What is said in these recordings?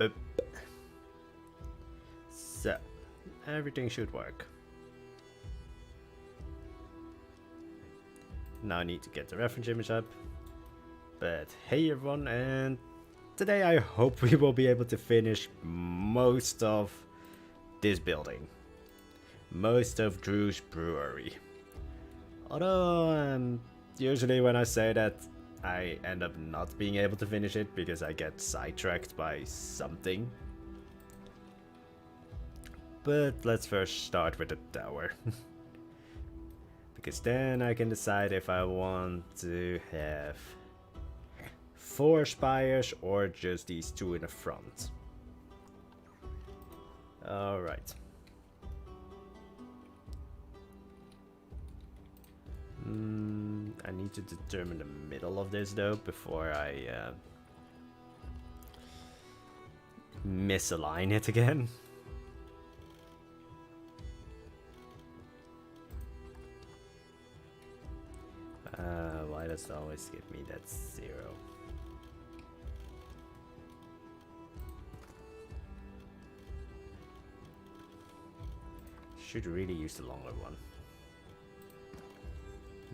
Boop. So, everything should work. Now I need to get the reference image up. But hey everyone, and today I hope we will be able to finish most of this building. Most of Drew's Brewery. Although, usually when I say that, I end up not being able to finish it because I get sidetracked by something. But let's first start with the tower. Because then I can decide if I want to have 4 spires or just these 2 in the front. Alright. I need to determine the middle of this though before I misalign it again. Why does it always give me that 0? Should really use the longer one.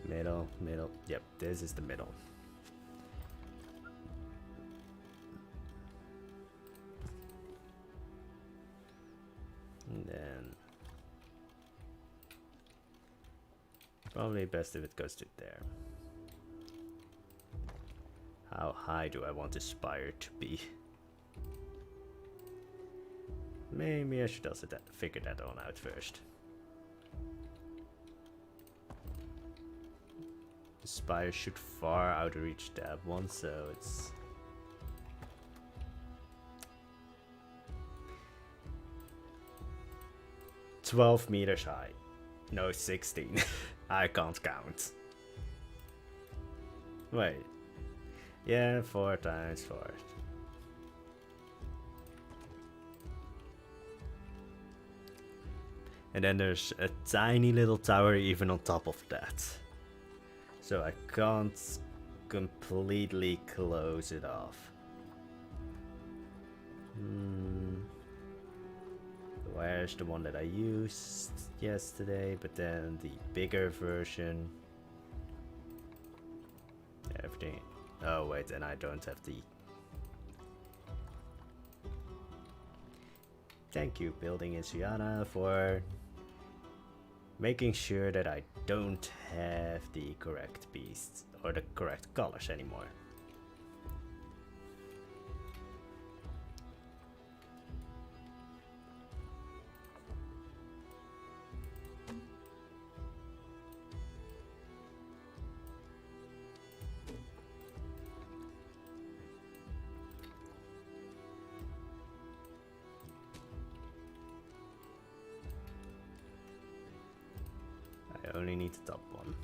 Middle, middle. Yep, this is the middle. And then probably best if it goes to there. How high do I want this spire to be? Maybe I should also figure that one out first. The spire should far outreach that one, so it's 12 meters high. No, 16. I can't count. Wait. Yeah, 4 times 4. And then there's a tiny little tower even on top of that. So I can't completely close it off. Where's the one that I used yesterday, but then the bigger version. Everything. Oh wait, and I don't have the... Thank you, Building in Siana, for making sure that I don't have the correct beasts or the correct colors anymore. I only need the top one.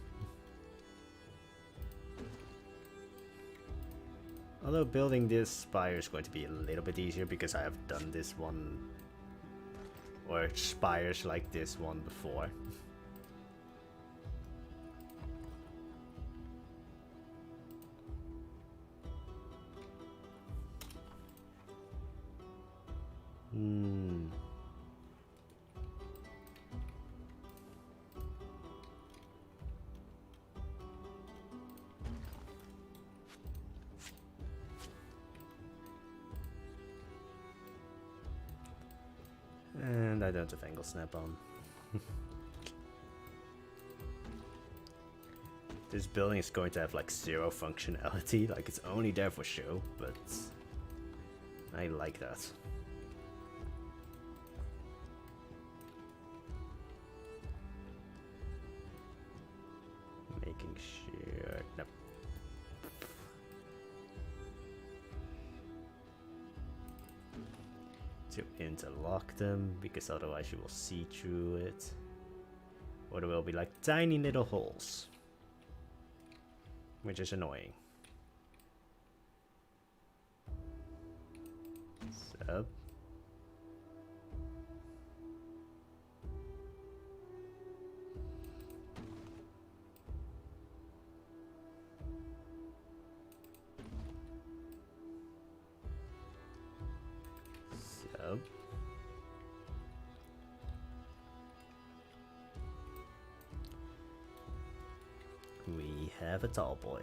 Although building this spire is going to be a little bit easier because I have done this one or spires like this one before. And I don't have angle snap on. This building is going to have like 0 functionality, like it's only there for show, but I like that. Making sure... Nope. To interlock them, because otherwise you will see through it. Or there will be like tiny little holes. Which is annoying. So. have a tall boy.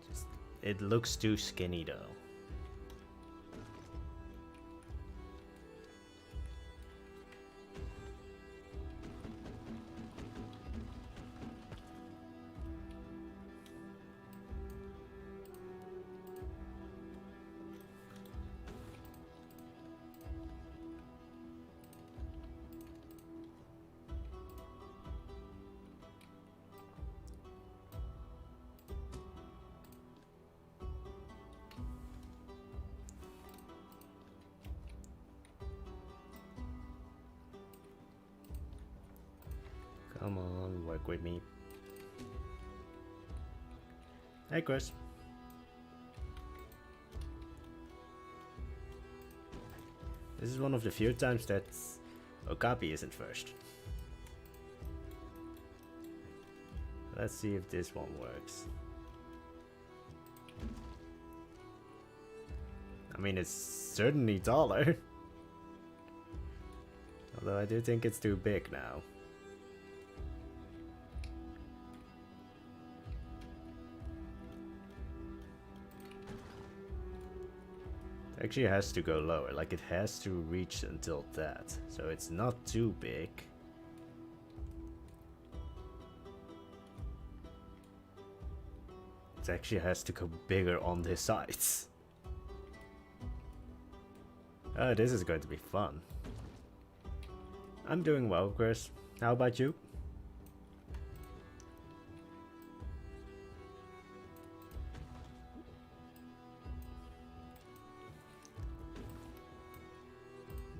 Just, it looks too skinny though. Come on, work with me. Hey, Chris. This is one of the few times that Okapi isn't first. Let's see if this one works. I mean, it's certainly taller. Although I do think it's too big now. Actually has to go lower, like it has to reach until that, so it's not too big. It actually has to go bigger on the sides. Oh, this is going to be fun. I'm doing well, Chris. How about you?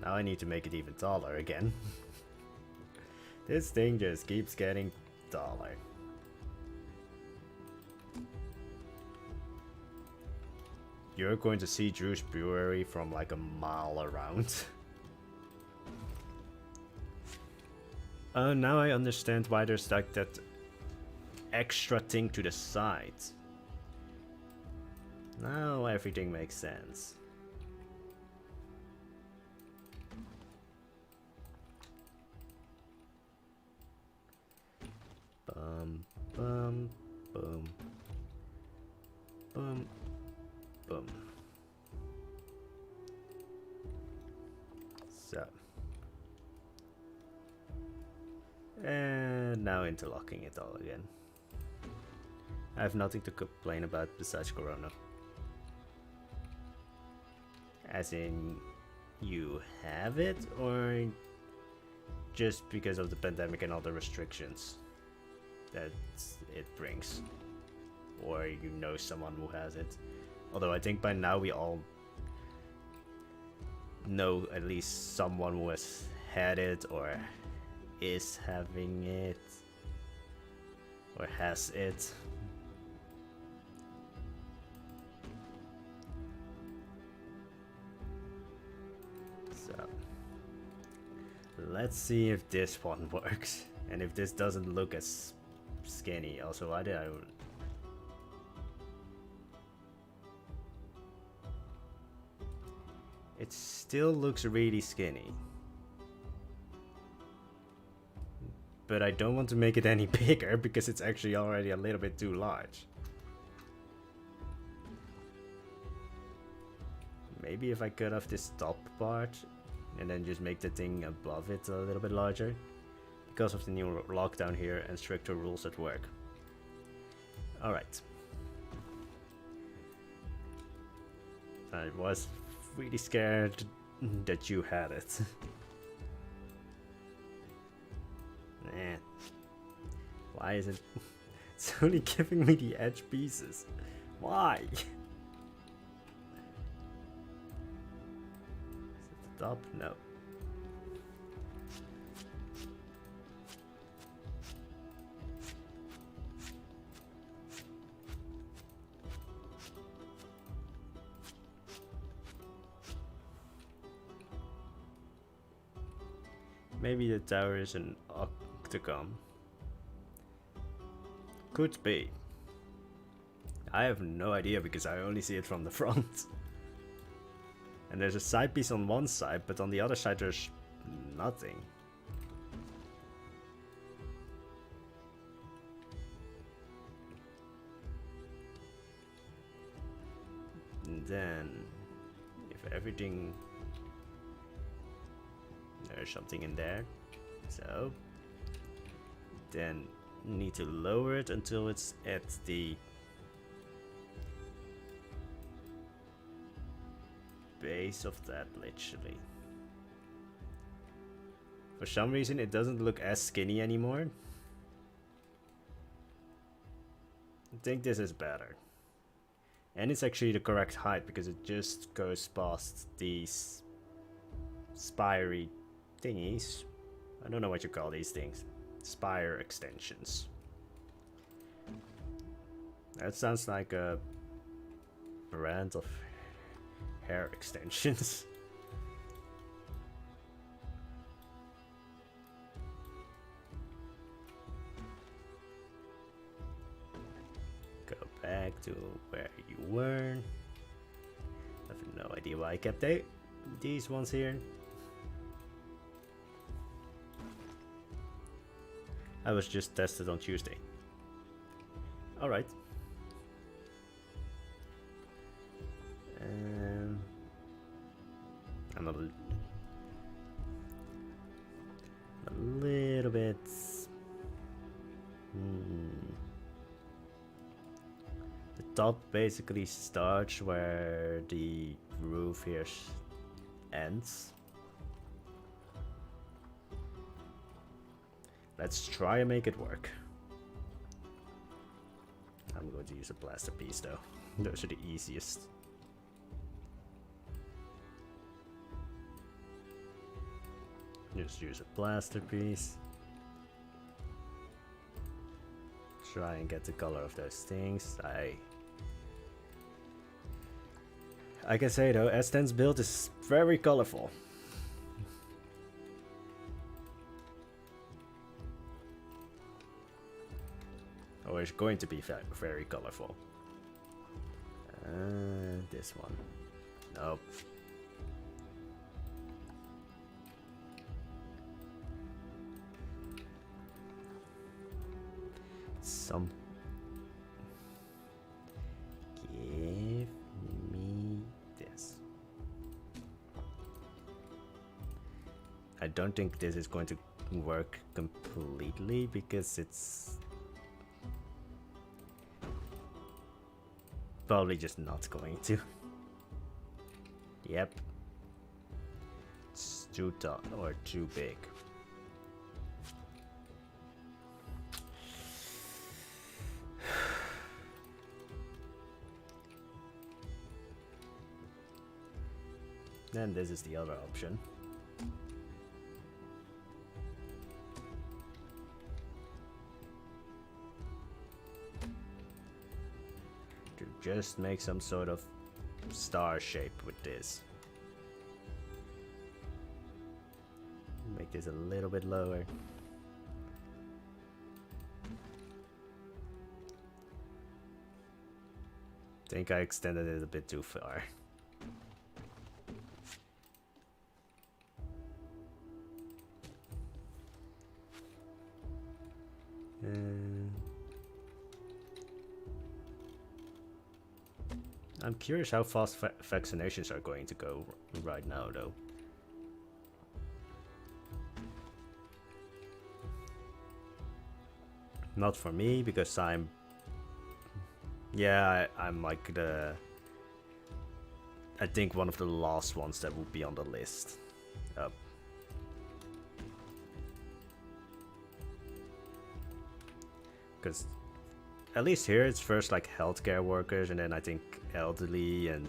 Now I need to make it even taller again. This thing just keeps getting taller. You're going to see Drew's brewery from like a mile around. Now I understand why there's like that extra thing to the side. Now everything makes sense. Boom, boom, boom, boom, boom. So, and now interlocking it all again. I have nothing to complain about besides Corona. As in, you have it, or just because of the pandemic and all the restrictions that it brings, or you know someone who has it. Although I think by now we all know at least someone who has had it or is having it or has it. So let's see if this one works, and if this doesn't look as skinny. Also, why did I... It still looks really skinny. But I don't want to make it any bigger because it's actually already a little bit too large. Maybe if I cut off this top part and then just make the thing above it a little bit larger. Because of the new lockdown here and stricter rules at work. Alright. I was really scared that you had it. Nah. Why is it... It's only giving me the edge pieces. Why? Is it the top? No. Maybe the tower is an octagon. Could be. I have no idea because I only see it from the front. And there's a side piece on one side, but on the other side there's nothing. And then, if everything... There's something in there. So... Then, need to lower it until it's at the... base of that, literally. For some reason it doesn't look as skinny anymore. I think this is better. And it's actually the correct height because it just goes past these spiry thingies. I don't know what you call these things. Spire extensions. That sounds like a brand of hair extensions. Go back to where you were. I have no idea why I kept these ones here. I was just tested on Tuesday. Alright. I'm a little bit... The top basically starts where the roof here ends. Let's try and make it work. I'm going to use a plaster piece though. Those are the easiest. Just use a plaster piece. Try and get the color of those things. I can say though, S10's build is very colorful. Or it's going to be very colorful. This one. Nope. Give me this. I don't think this is going to work completely because it's probably just not going to. Yep. It's too tall or too big. Then this is the other option. To just make some sort of star shape with this. Make this a little bit lower. Think I extended it a bit too far. I'm curious how fast vaccinations are going to go right now, though. Not for me, because I'm... Yeah, I'm like the... I think one of the last ones that would be on the list. Because at least here it's first like healthcare workers, and then I think elderly and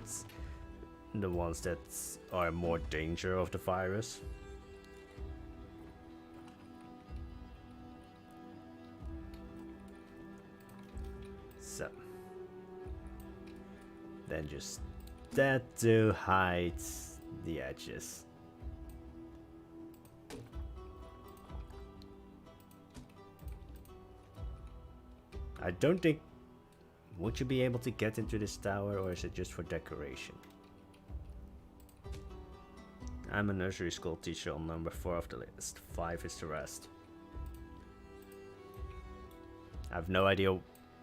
the ones that are more danger of the virus. So then just that to hide the edges. I don't think... Would you be able to get into this tower, or is it just for decoration? I'm a nursery school teacher on number 4 of the list. 5 is the rest. I have no idea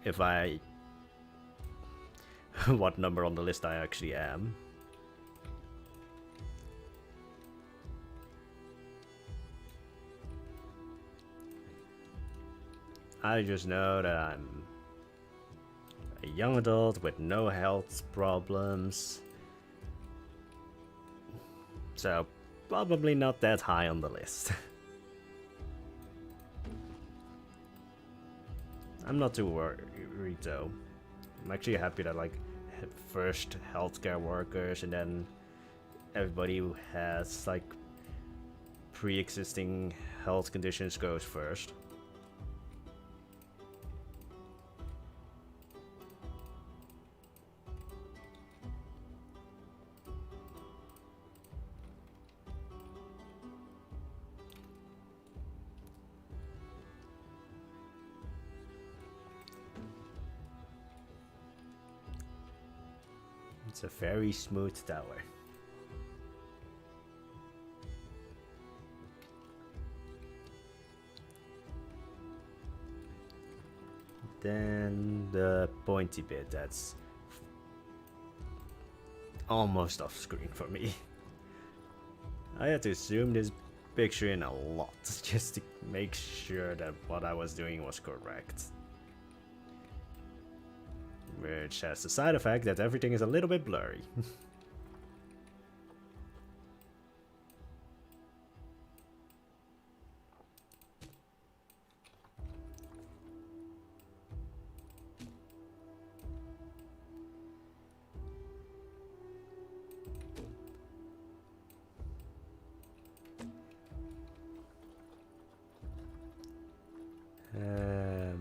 if I... what number on the list I actually am. I just know that I'm a young adult with no health problems. So, probably not that high on the list. I'm not too worried though. I'm actually happy that like first healthcare workers and then everybody who has like pre-existing health conditions goes first. It's a very smooth tower. Then the pointy bit, that's almost off screen for me. I had to zoom this picture in a lot just to make sure that what I was doing was correct. Which has the side effect that everything is a little bit blurry.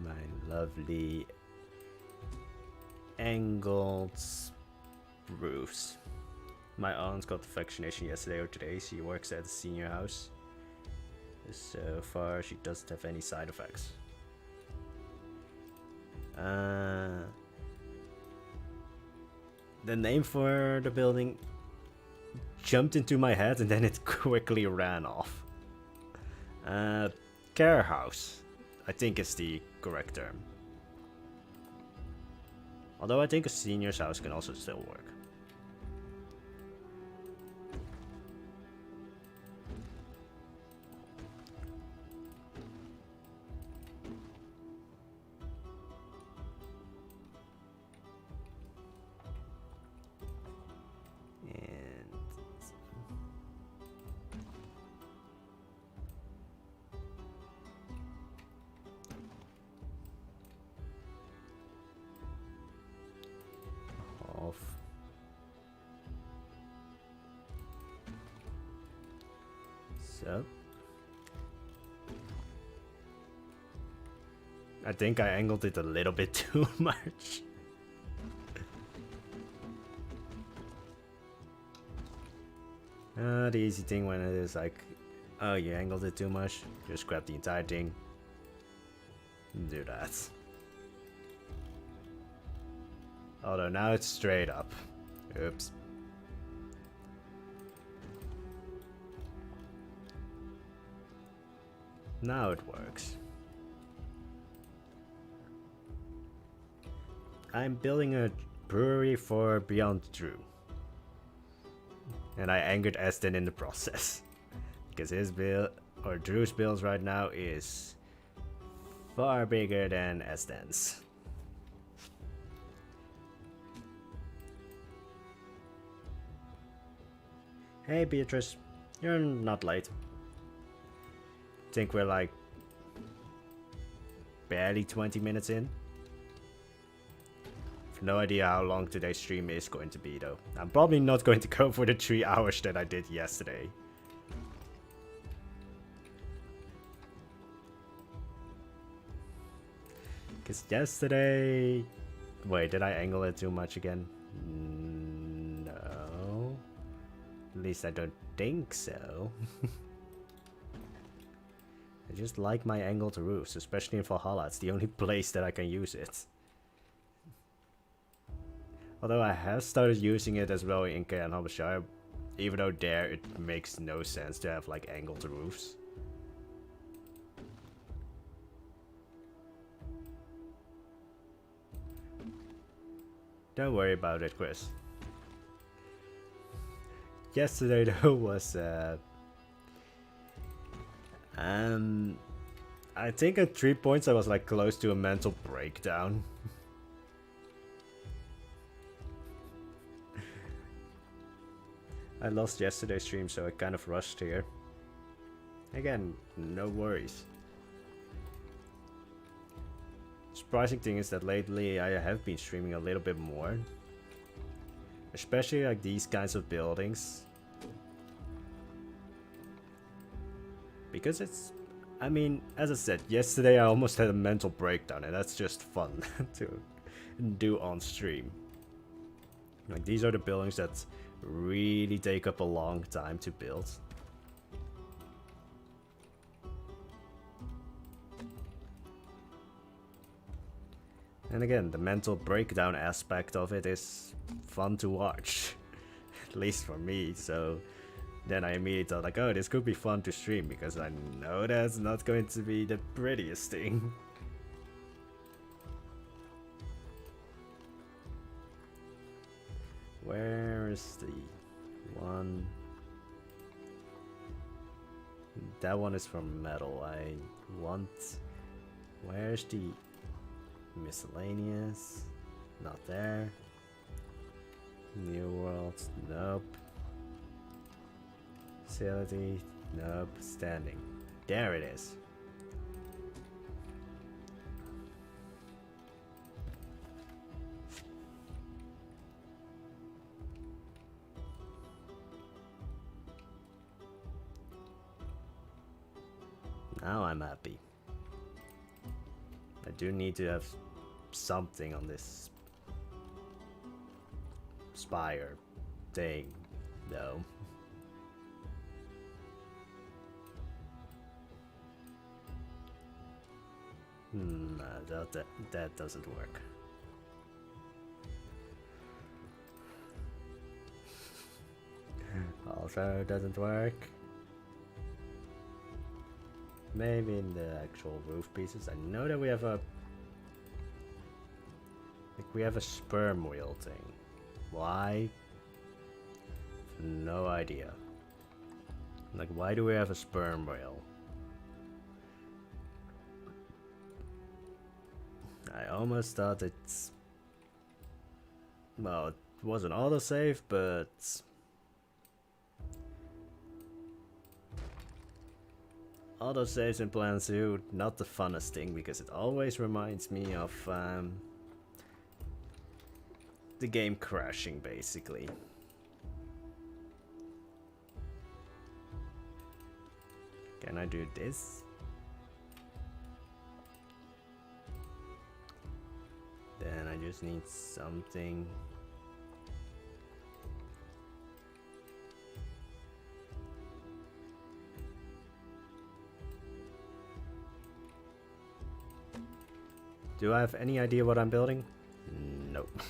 My lovely angled roofs. My aunt got the vaccination yesterday or today. She works at the senior house. So far she doesn't have any side effects. The name for the building jumped into my head and then it quickly ran off. Care house, I think is the correct term. Although I think a senior's house can also still work. So I think I angled it a little bit too much. The easy thing when it is like, oh, you angled it too much, just grab the entire thing. Do that. Although now it's straight up. Oops. Now it works. I'm building a brewery for Beyond Drew. And I angered Aston in the process. Because his build, or Drew's build right now is far bigger than Aston's. Hey Beatrice, you're not late. Think we're like barely 20 minutes in. I've no idea how long today's stream is going to be though. I'm probably not going to go for the 3 hours that I did yesterday. Because yesterday... Wait, did I angle it too much again? No. At least I don't think so. I just like my angled roofs, especially in Valhalla. It's the only place that I can use it. Although I have started using it as well in K and Habashar Even though there it makes no sense to have like angled roofs. Don't worry about it, Chris. Yesterday though was I think at 3 points I was like close to a mental breakdown. I lost yesterday's stream, so I kind of rushed here. Again, no worries. Surprising thing is that lately I have been streaming a little bit more. Especially like these kinds of buildings. Because it's... I mean, as I said, yesterday I almost had a mental breakdown, and that's just fun to do on stream. Like, these are the buildings that really take up a long time to build. And again, the mental breakdown aspect of it is fun to watch. At least for me, so... Then I immediately thought like, oh, this could be fun to stream, because I know that's not going to be the prettiest thing. Where is the one? That one is from metal. I want... Where's the miscellaneous? Not there. New World, nope. Facility, nope. Standing. There it is. Now I'm happy. I do need to have something on this spire thing, though. That doesn't work. Also doesn't work. Maybe in the actual roof pieces. I know that we have a... like we have a sperm wheel thing. Why? No idea. Like, why do we have a sperm wheel? I almost thought it's... well, it was an autosave, but... autosaves in Plan 2, not the funnest thing, because it always reminds me of the game crashing, basically. Can I do this? Then I just need something. Do I have any idea what I'm building? Nope.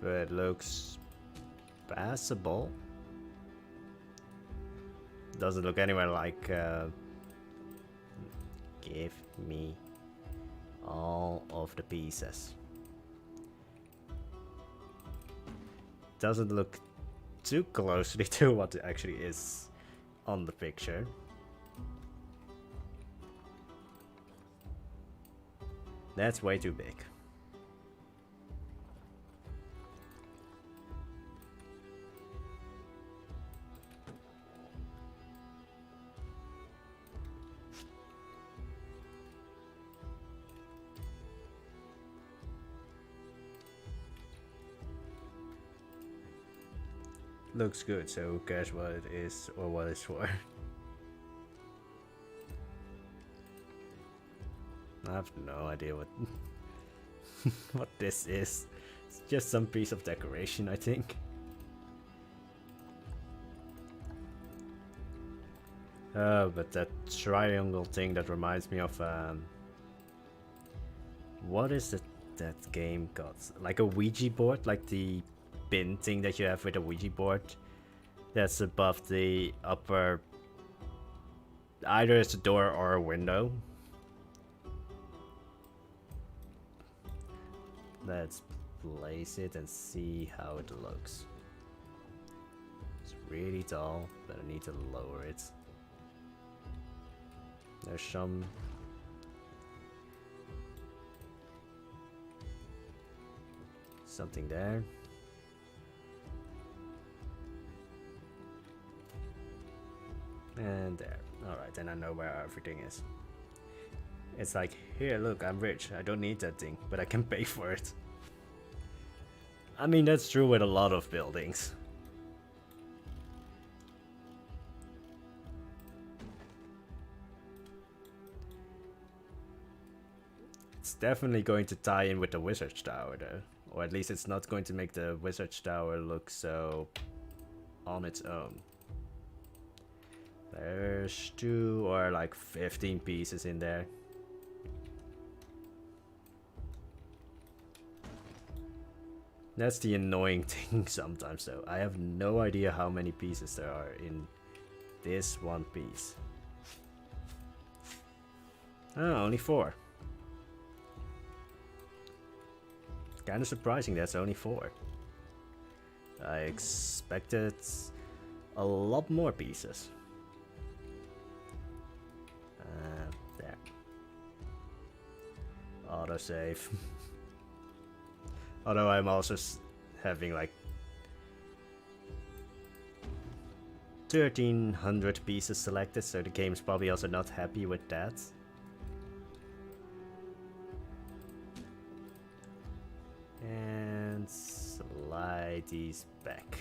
But it looks passable. Doesn't look anywhere like give me all of the pieces. Doesn't look too closely to what it actually is on the picture. That's way too big. Looks good, so who cares what it is or what it's for. I have no idea what what this is. It's just some piece of decoration, I think. Oh, but that triangle thing, that reminds me of what is the that game got? Like a Ouija board, like the bin thing that you have with a Ouija board. That's above the upper. Either it's a door or a window. Let's place it and see how it looks. It's really tall, but I need to lower it. There's something there. And there. Alright, then I know where everything is. It's like, here, look, I'm rich. I don't need that thing, but I can pay for it. I mean, that's true with a lot of buildings. It's definitely going to tie in with the Wizard's Tower, though. Or at least it's not going to make the Wizard's Tower look so on its own. There's 2 or like 15 pieces in there. That's the annoying thing sometimes though. I have no idea how many pieces there are in this one piece. Oh, only 4. Kind of surprising that's only 4. I expected a lot more pieces. There. Autosave. Although I'm also having like 1300 pieces selected, so the game's probably also not happy with that. And slide these back.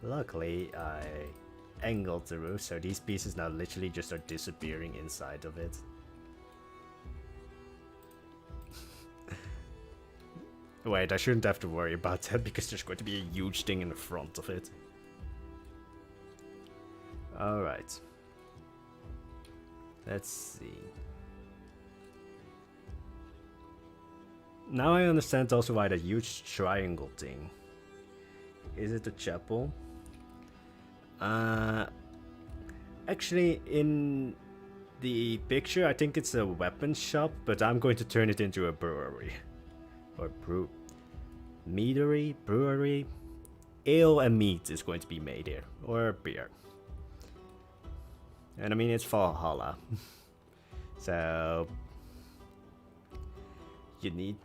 Luckily, I angled the roof, so these pieces now literally just are disappearing inside of it. Wait, I shouldn't have to worry about that because there's going to be a huge thing in the front of it. Alright. Let's see. Now I understand also why the huge triangle thing. Is it a chapel? Actually, in the picture, I think it's a weapon shop, but I'm going to turn it into a brewery. Or meadery, brewery. Ale and meat is going to be made here. Or beer. And I mean, it's Valhalla. So, you need...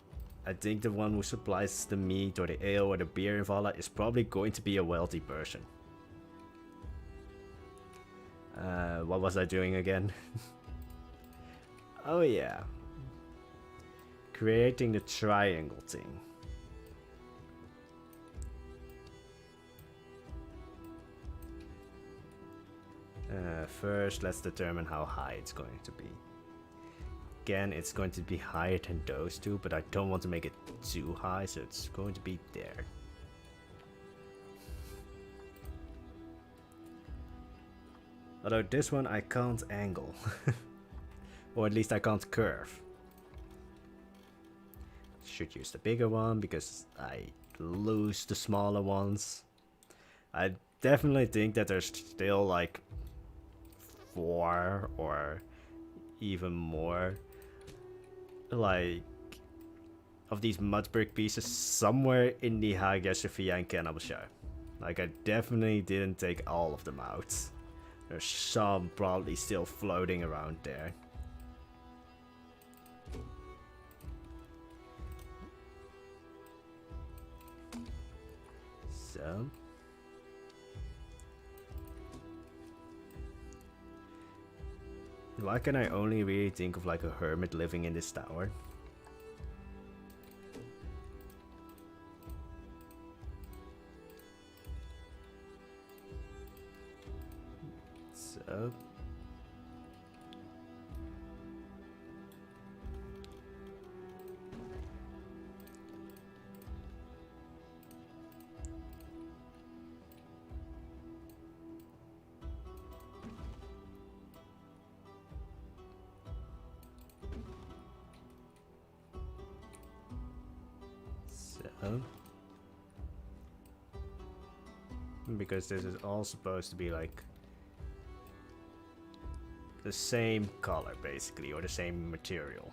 I think the one who supplies the meat or the ale or the beer in Valhalla is probably going to be a wealthy person. What was I doing again? Oh yeah. Creating the triangle thing. First, let's determine how high it's going to be. Again, it's going to be higher than those two, but I don't want to make it too high, so it's going to be there. Although this one I can't angle. Or at least I can't curve. Should use the bigger one because I lose the smaller ones. I definitely think that there's still like 4 or even more like of these mud brick pieces somewhere in the Hagia Sophia and Cannibal. Like I definitely didn't take all of them out. There's some probably still floating around there. So why can I only really think of like a hermit living in this tower? So Huh? Because this is all supposed to be like the same color basically, or the same material.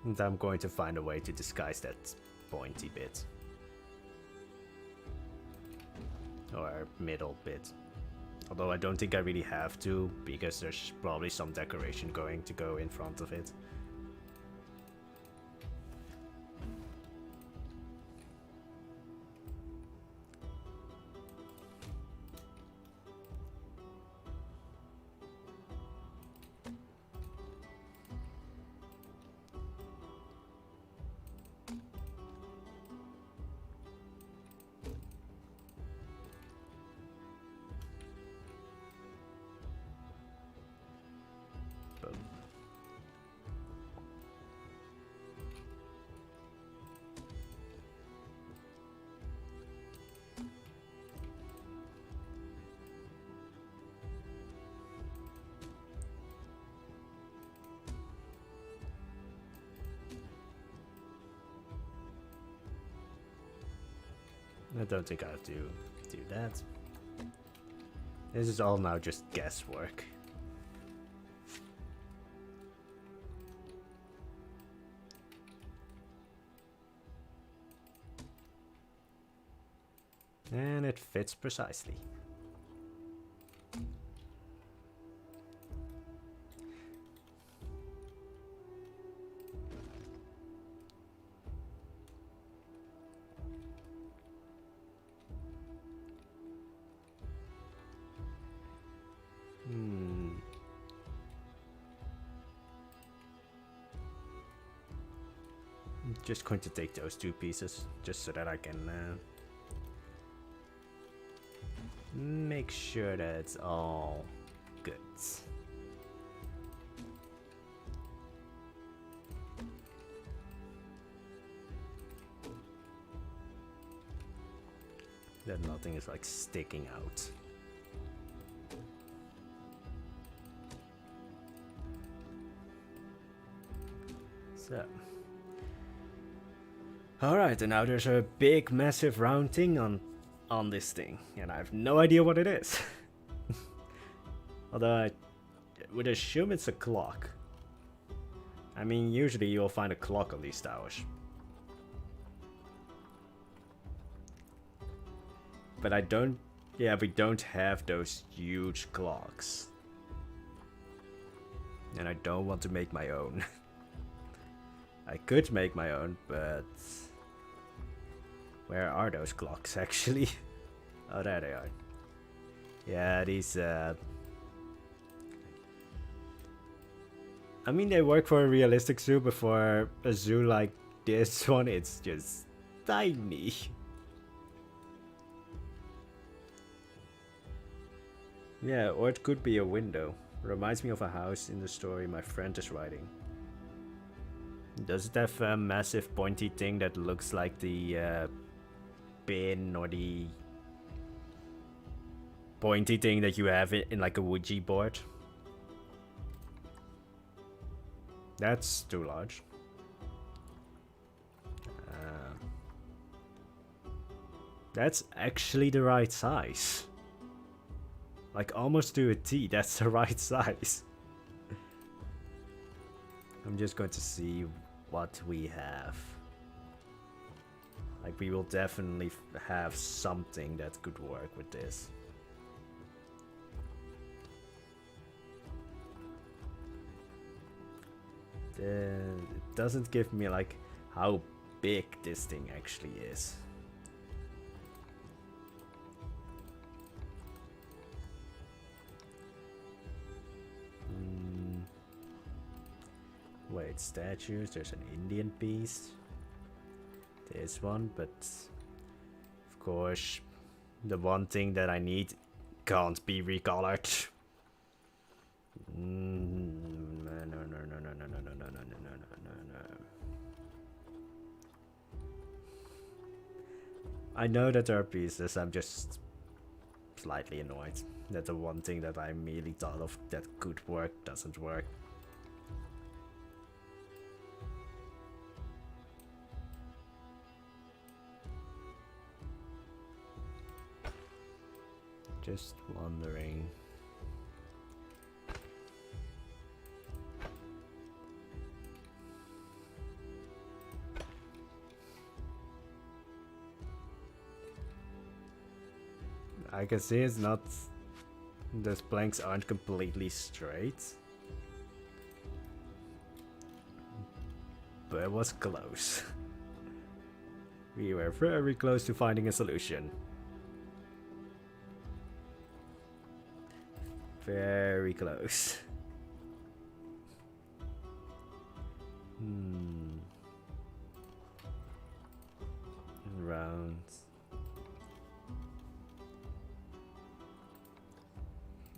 And I'm going to find a way to disguise that pointy bit. Or middle bit. Although I don't think I really have to, because there's probably some decoration going to go in front of it. I don't think I have to do that. This is all now just guesswork. And it fits precisely. Just going to take those two pieces, just so that I can make sure that it's all good. That nothing is like sticking out. So. Alright, and now there's a big massive round thing on this thing, and I have no idea what it is. Although I would assume it's a clock. I mean, usually you'll find a clock on these towers. But we don't have those huge clocks. And I don't want to make my own. I could make my own, but where are those clocks actually? Oh, there they are. Yeah, these I mean, they work for a realistic zoo, but for a zoo like this one, it's just tiny. Yeah, or it could be a window. Reminds me of a house in the story my friend is writing. Does it have a massive pointy thing that looks like the pin or the pointy thing that you have in like a Ouija board? That's too large. That's actually the right size. Like almost to a T, that's the right size. I'm just going to see what we have. Like, we will definitely have something that could work with this. It doesn't give me like how big this thing actually is. Wait, statues, there's an Indian piece. This one, but of course the one thing that I need can't be recolored. No. I know that there are pieces, I'm just slightly annoyed that the one thing that I immediately thought of that could work doesn't work. Just wondering. I can see it's not... Those planks aren't completely straight. But it was close. We were very close to finding a solution. Very close. Round.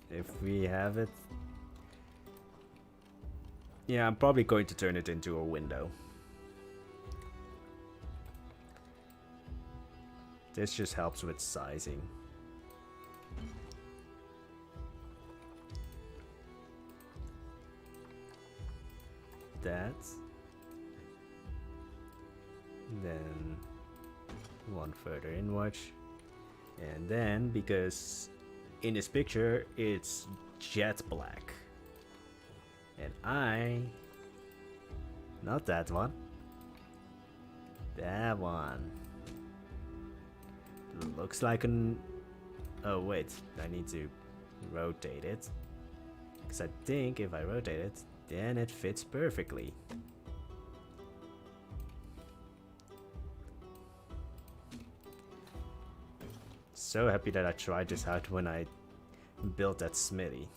If we have it... Yeah, I'm probably going to turn it into a window. This just helps with sizing. That. Then one further inwards. And then, because in this picture it's jet black. And not that one. That one. Looks like an... Oh wait, I need to rotate it. Because I think if I rotate it, then it fits perfectly. So happy that I tried this out when I built that smithy.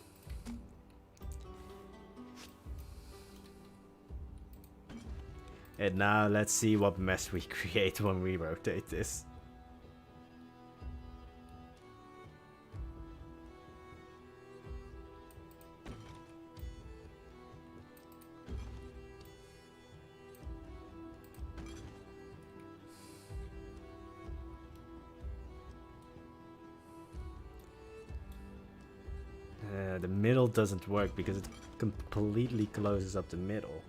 And now let's see what mess we create when we rotate this. The middle doesn't work because it completely closes up the middle.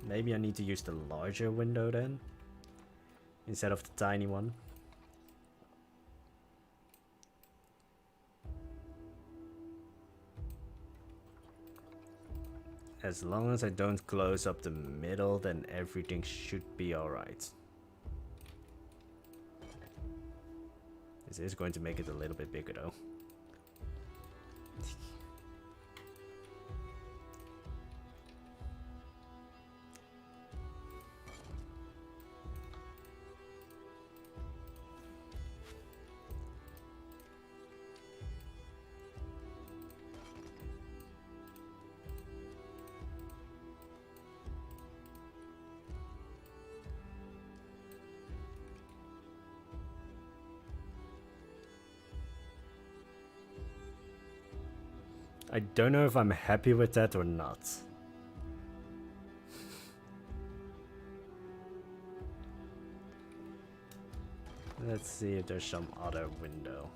Maybe I need to use the larger window then, instead of the tiny one. As long as I don't close up the middle, then everything should be alright. This is going to make it a little bit bigger though. I don't know if I'm happy with that or not. Let's see if there's some other window.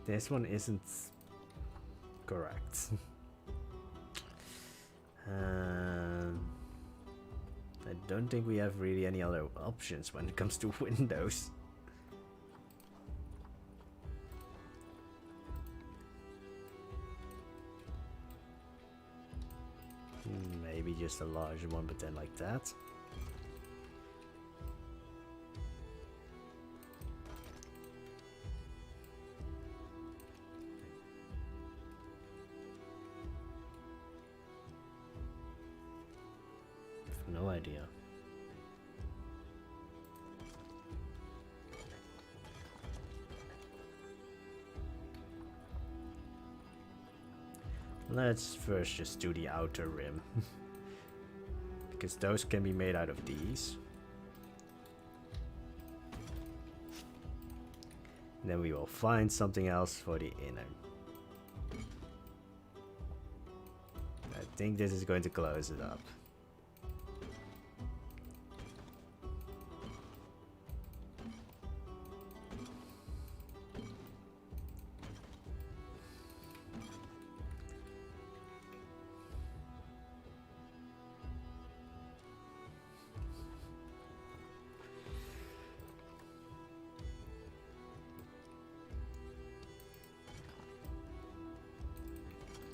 This one isn't correct. I don't think we have really any other options when it comes to windows. Maybe just a larger one, but then like that. No idea. Let's first just do the outer rim. Because those can be made out of these. And then we will find something else for the inner. think this is going to close it up.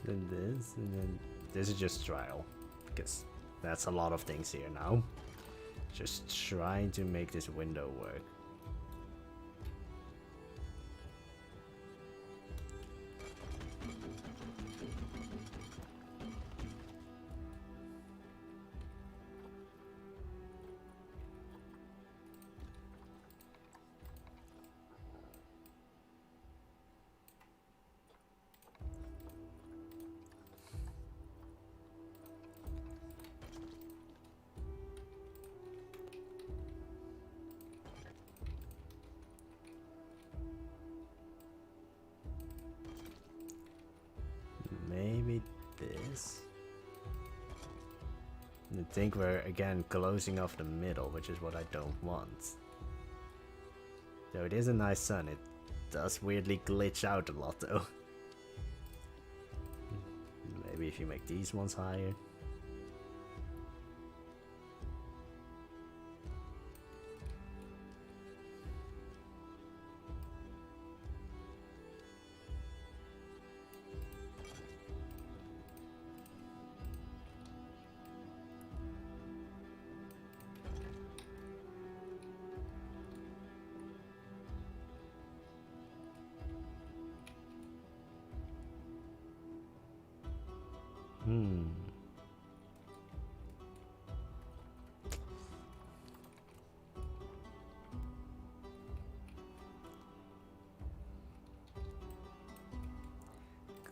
Then this, and then this is just trial, because that's a lot of things here now. Just trying to make this window work. Maybe this. I think we're again closing off the middle, which is what I don't want. Though it is a nice sun, it does weirdly glitch out a lot though. Maybe if you make these ones higher.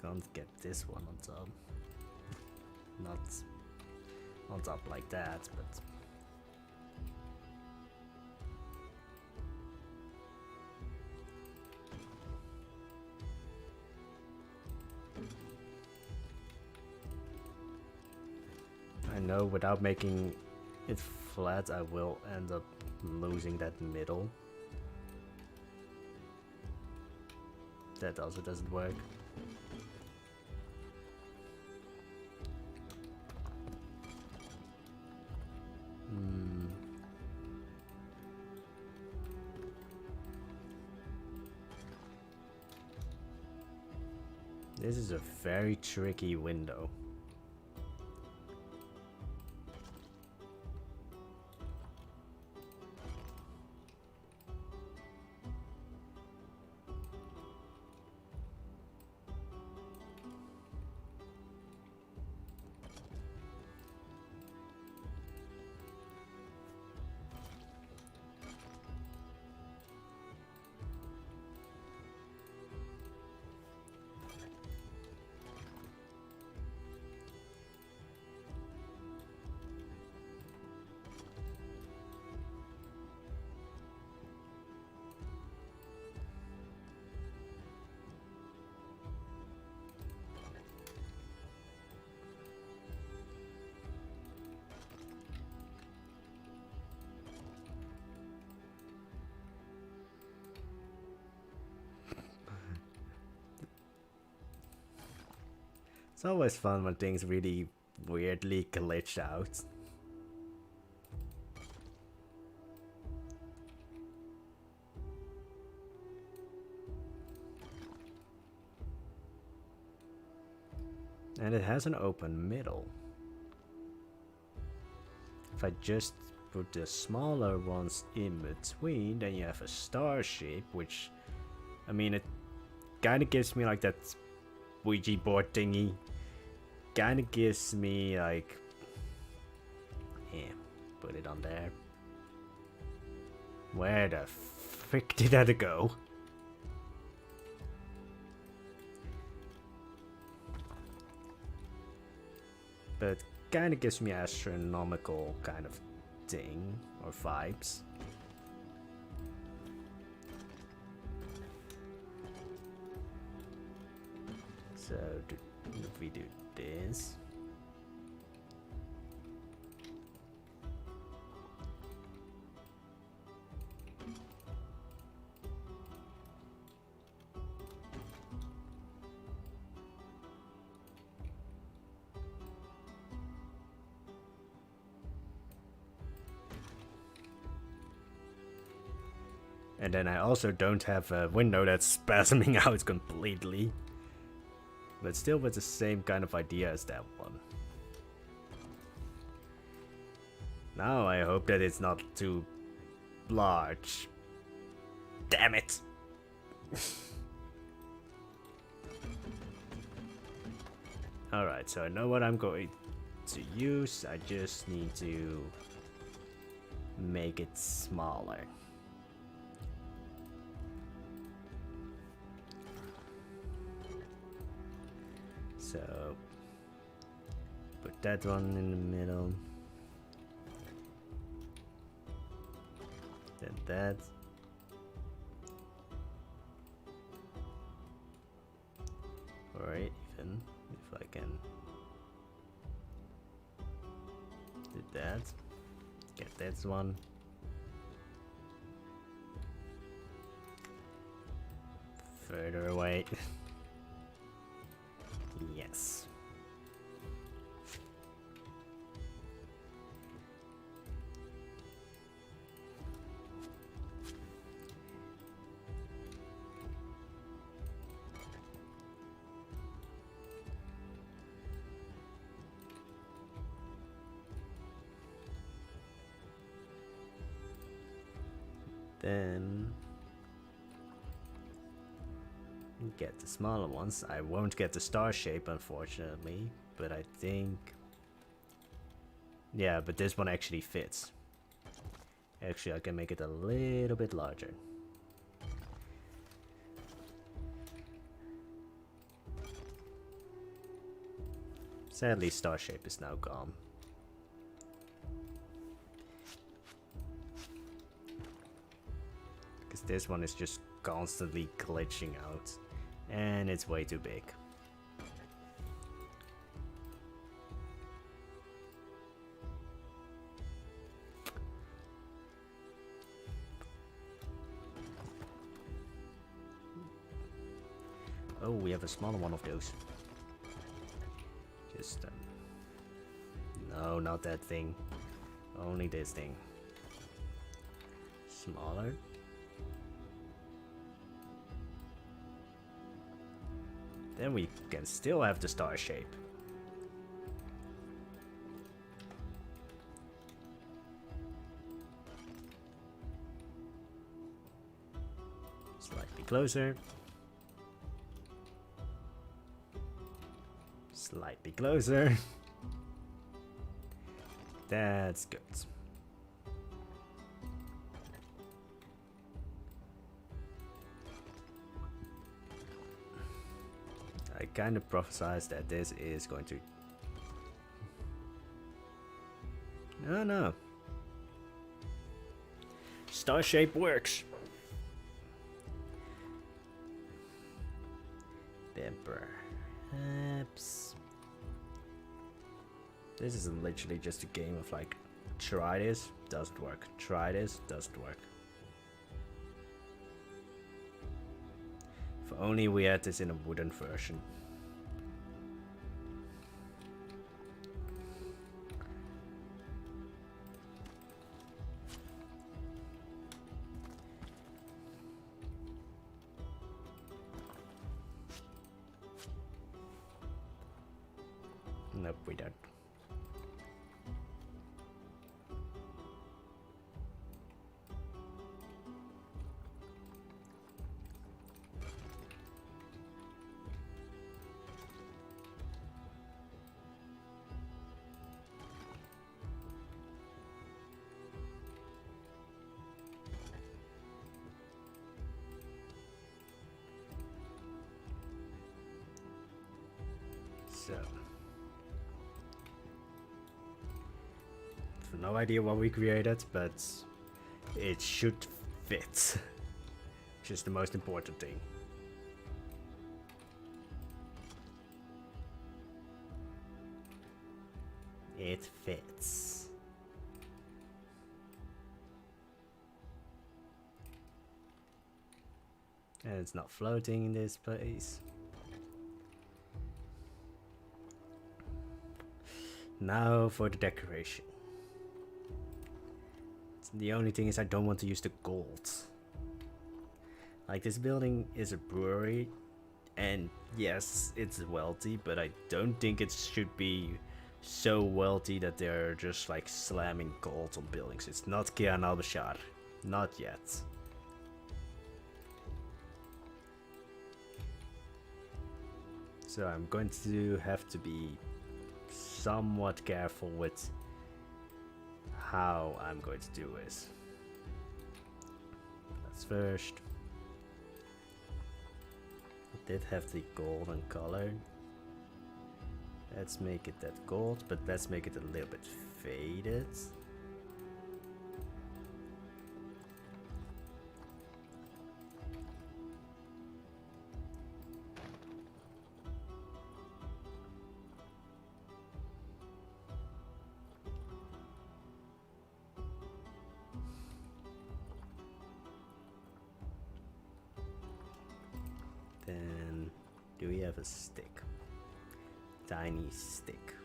Can't get this one on top. Not on top like that, but I know without making it flat I will end up losing that middle. That also doesn't work. This is a very tricky window. It's always fun when things really weirdly glitch out. And it has an open middle. If I just put the smaller ones in between, then you have a star shape, which, I mean, it kind of gives me like that Ouija board thingy. Kind of gives me like, yeah, put it on there. Where the frick did that go? But kind of gives me astronomical kind of thing or vibes. So if we do this, And then I also don't have a window that's spasming out completely. But still with the same kind of idea as that one. Now I hope that it's not too large. Damn it! Alright, so I know what I'm going to use. I just need to make it smaller. So put that one in the middle. Then that. Or even if I can do that. Get that one. Further away. Yes. Then get the smaller ones. I won't get the star shape, unfortunately, but I think... Yeah, but this one actually fits. Actually, I can make it a little bit larger. Sadly, star shape is now gone. Because this one is just constantly glitching out. And it's way too big. Oh, we have a smaller one of those. Just no, not that thing. Only this thing. Smaller. Then we can still have the star shape. Slightly closer. Slightly closer. That's good. I kind of prophesized that this is going to... No. Star shape works. Then perhaps... This is literally just a game of like, try this, doesn't work. Try this, doesn't work. If only we had this in a wooden version. Nope, we don't. So, no idea what we created, but it should fit, which is the most important thing. It fits. And it's not floating in this place. Now for the decoration. The only thing is I don't want to use the gold. Like, this building is a brewery, and yes, it's wealthy, but I don't think it should be so wealthy that they're just like slamming gold on buildings. It's not Kian al-Bashar. Not yet. So I'm going to have to be somewhat careful with how I'm going to do this. Let's first. It did have the golden color. Let's make it that gold, but let's make it a little bit faded. Then, do we have a stick? Tiny stick.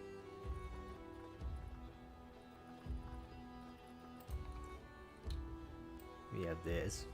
We have this.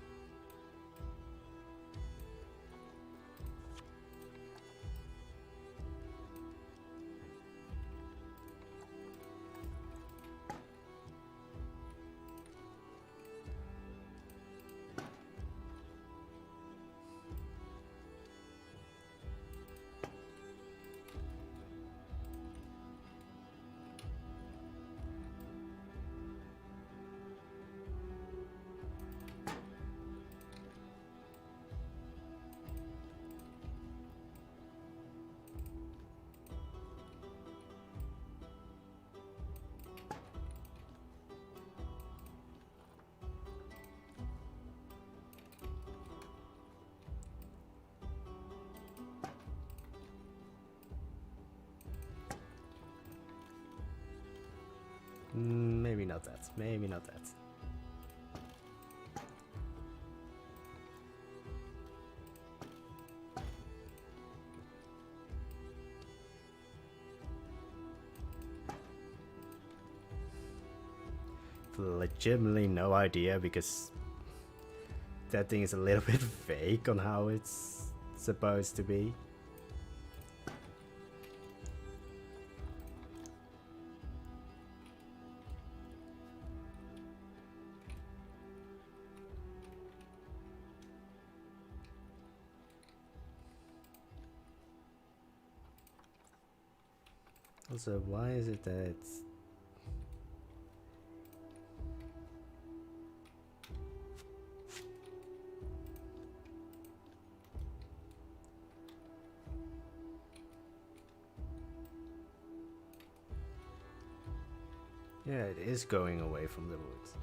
Maybe not that. Maybe not that. Legitimately no idea, because that thing is a little bit vague on how it's supposed to be. Also, why is it that it's... Yeah, it is going away from the woods.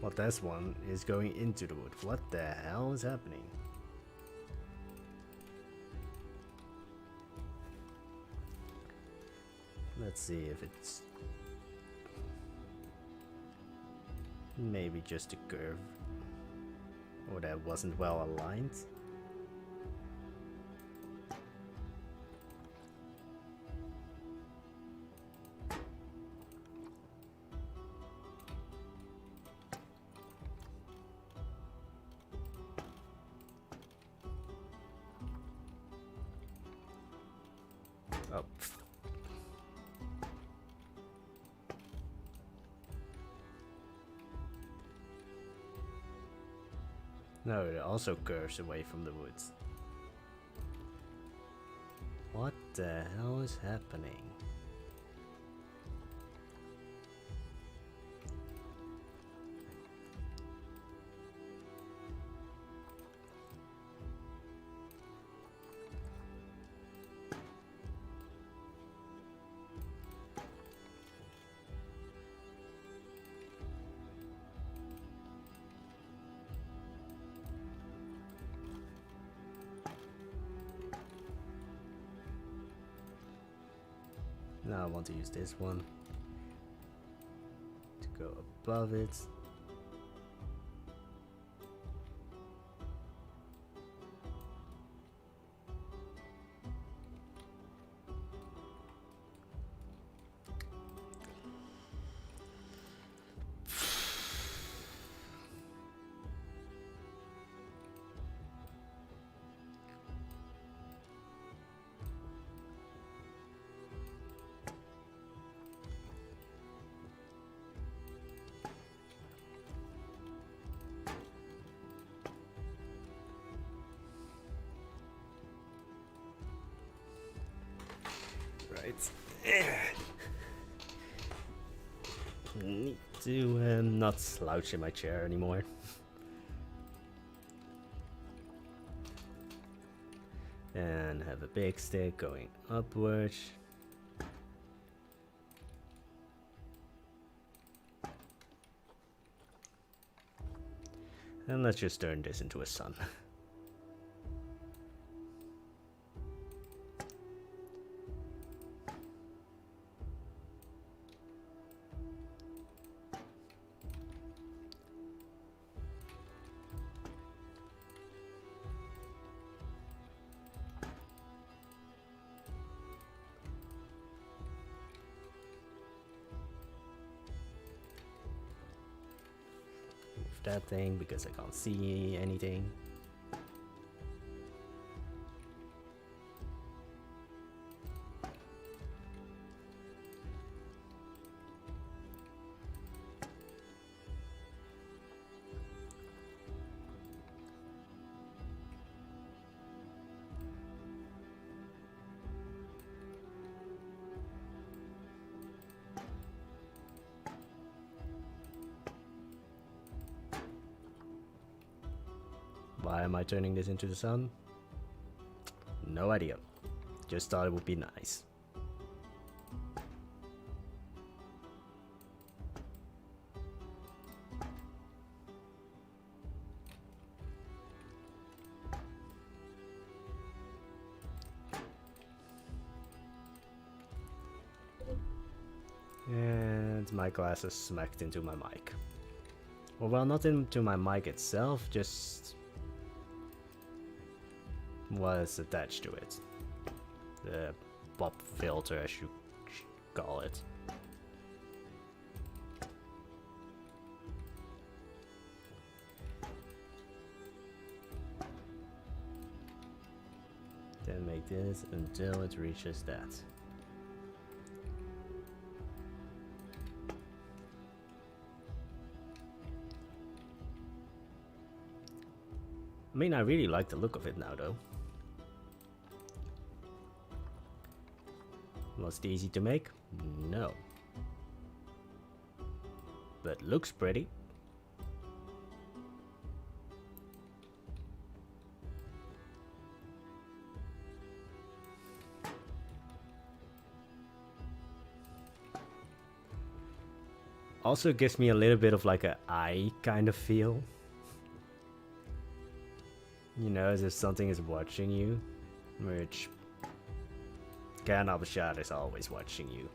Well, this one is going into the wood. What the hell is happening? Let's see if it's... maybe just a curve. Or that wasn't well aligned. Oh. No, it also curves away from the woods. What the hell is happening? Now I want to use this one to go above it. It's... Need to not slouch in my chair anymore. And have a big stick going upwards. And let's just turn this into a sun. That thing because I can't see anything. Why am I turning this into the sun? No idea. Just thought it would be nice. And my glasses smacked into my mic. Well, not into my mic itself, just was attached to it. The pop filter, as you call it. Then make this until it reaches that. I mean, I really like the look of it now, though. Was it easy to make? No. But looks pretty. Also gives me a little bit of like an eye kind of feel. You know, as if something is watching you, which Shot is always watching you.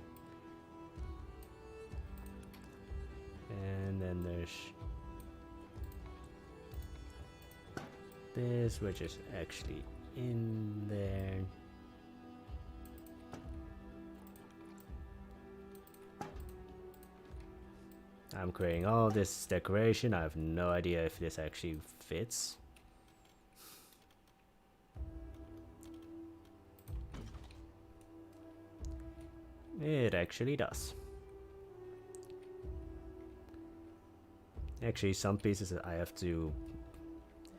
And then there's this, which is actually in there. I'm creating all this decoration. I have no idea if this actually fits. It actually does. Actually, some pieces that I have to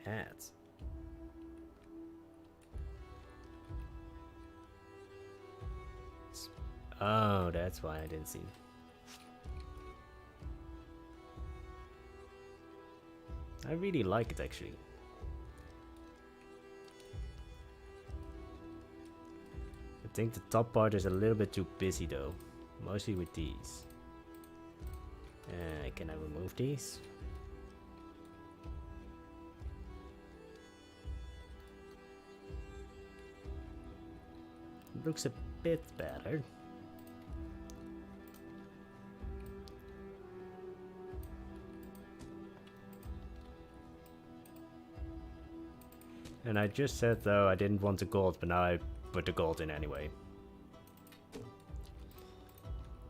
add. Oh, that's why I didn't see. I really like it, actually. I think the top part is a little bit too busy though, mostly with these. Can I remove these? Looks a bit better. And I just said though I didn't want the gold, but now I put the gold in anyway.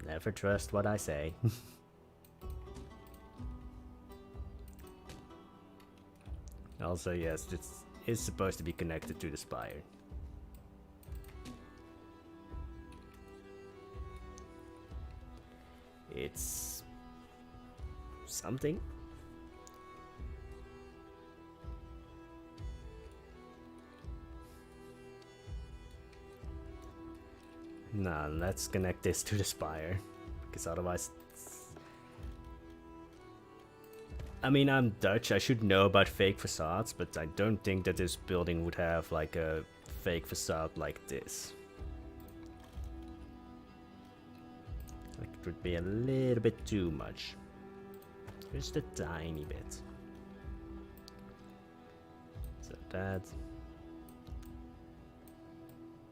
Never trust what I say. Also, yes, this is supposed to be connected to the spire. It's something. Nah, let's connect this to the spire, because otherwise... I mean, I'm Dutch, I should know about fake facades, but I don't think that this building would have like a fake facade like this. Like, it would be a little bit too much. Just a tiny bit. So that...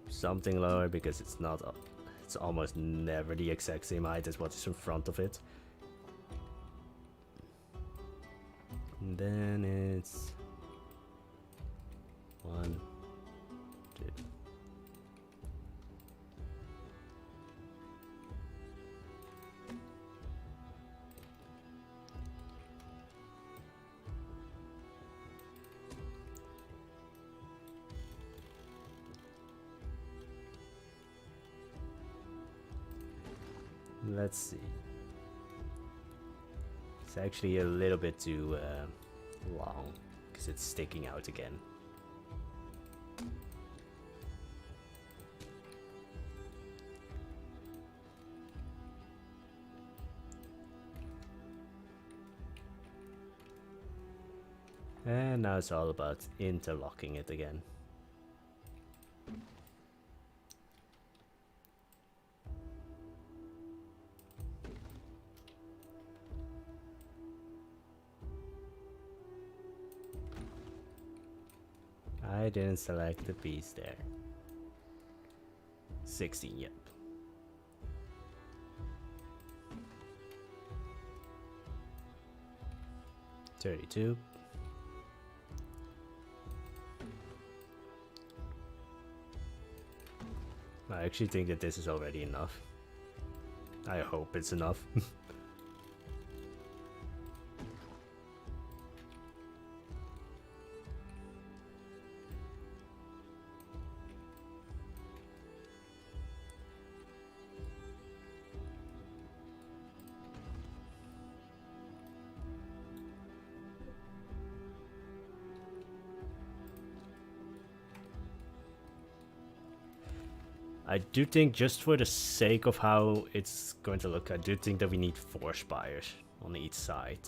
something lower, because it's not up. It's almost never the exact same height as what is in front of it. And then it's 1, 2. Let's see. It's actually a little bit too long, because it's sticking out again. And now it's all about interlocking it again. I didn't select the piece there. 16, yep. $32. I actually think that this is already enough. I hope it's enough. I do think, just for the sake of how it's going to look, I do think that we need 4 spires on each side,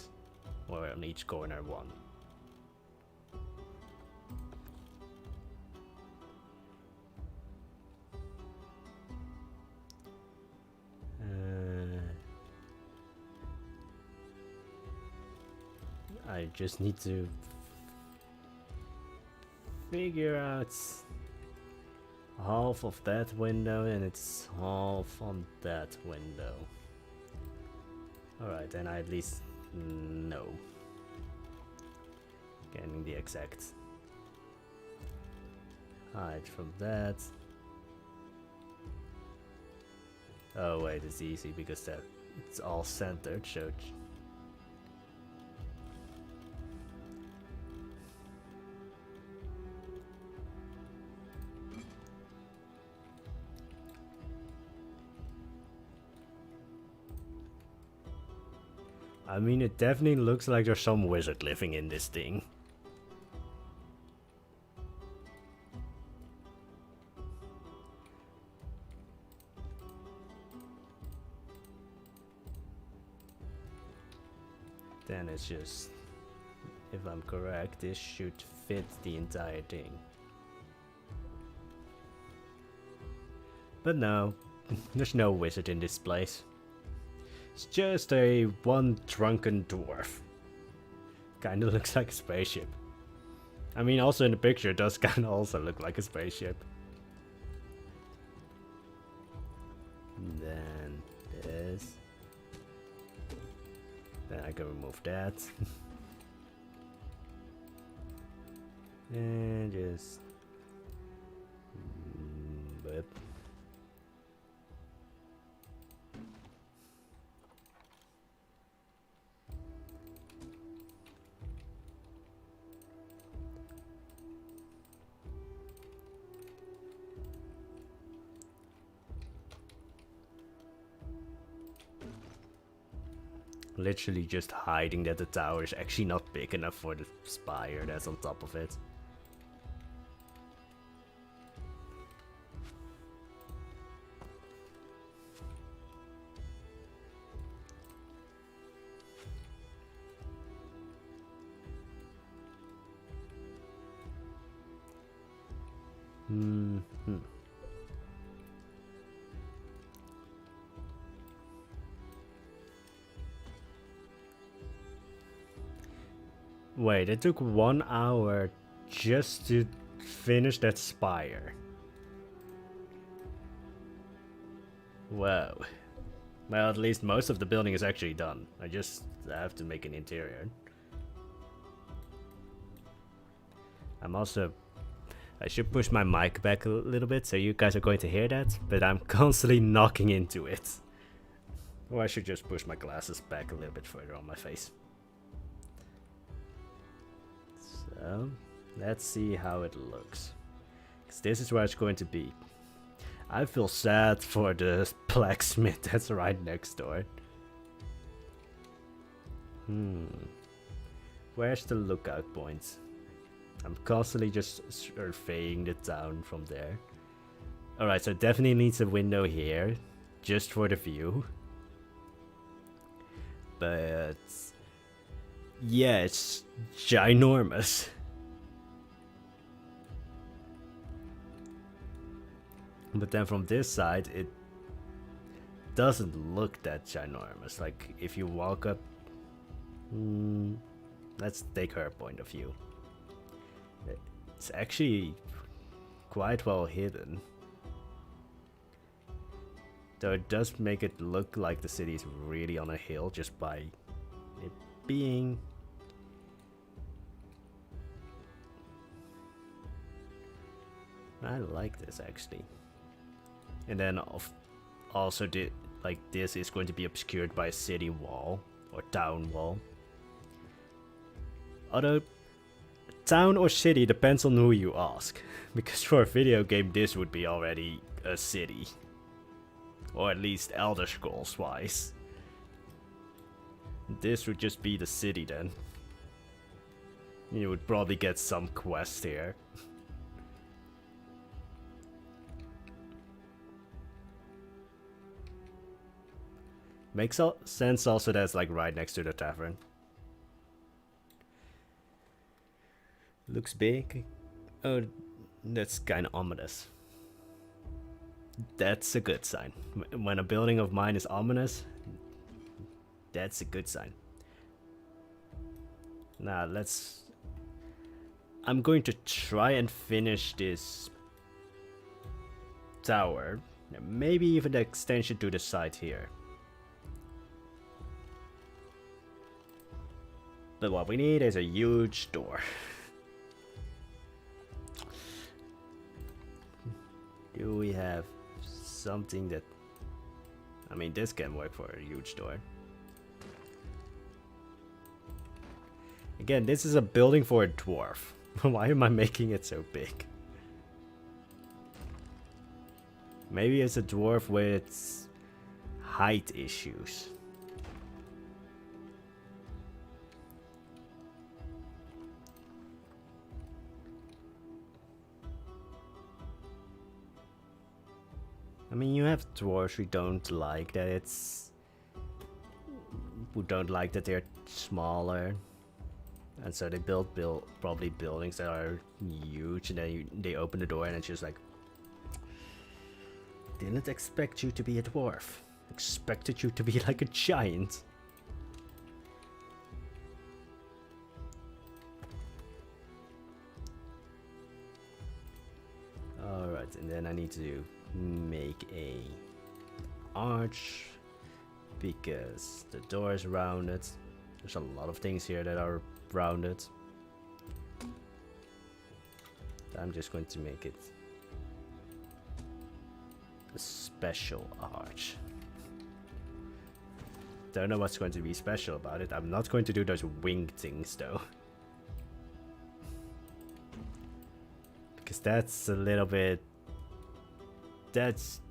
or on each corner 1. I just need to figure out half of that window, and it's half on that window. Alright, then I at least know. Getting the exact height from that. Oh wait, it's easy because that it's all centered, so I mean, it definitely looks like there's some wizard living in this thing. Then it's just, if I'm correct, this should fit the entire thing. But no, there's no wizard in this place. It's just one drunken dwarf. Kinda looks like a spaceship. I mean, also in the picture it does kinda also look like a spaceship. And then this. Then I can remove that. And just... But literally just hiding that the tower is actually not big enough for the spire that's on top of it. Hmm. Wait, it took 1 hour just to finish that spire. Whoa. Well, at least most of the building is actually done. I just have to make an interior. I should push my mic back a little bit so you guys are going to hear that, but I'm constantly knocking into it. Or I should just push my glasses back a little bit further on my face. So, let's see how it looks. Because this is where it's going to be. I feel sad for the blacksmith that's right next door. Where's the lookout point? I'm constantly just surveying the town from there. Alright, so it definitely needs a window here. Just for the view. But... yeah, it's ginormous. But then from this side, it doesn't look that ginormous. Like, if you walk up... let's take her point of view. It's actually quite well hidden. Though it does make it look like the city is really on a hill just by it being... I like this actually. And then also this is going to be obscured by a city wall or town wall. Although town or city depends on who you ask, because for a video game this would be already a city, or at least Elder Scrolls wise. This would just be the city then. You would probably get some quest here. Makes sense also that it's like right next to the tavern. Looks big. Oh, that's kind of ominous. That's a good sign. When a building of mine is ominous, that's a good sign. Now I'm going to try and finish this tower. Maybe even the extension to the side here. But what we need is a huge door. Do we have something that... I mean, this can work for a huge door. Again, this is a building for a dwarf. Why am I making it so big? Maybe it's a dwarf with height issues. I mean, you have dwarves who don't like that they're smaller, and so they build probably buildings that are huge, and then they open the door and it's just like, didn't expect you to be a dwarf, expected you to be like a giant. Alright, and then I need to make a arch because the door is rounded. There's a lot of things here that are rounded. I'm just going to make it a special arch. Don't know what's going to be special about it. I'm not going to do those wing things though, because that's a little bit... that's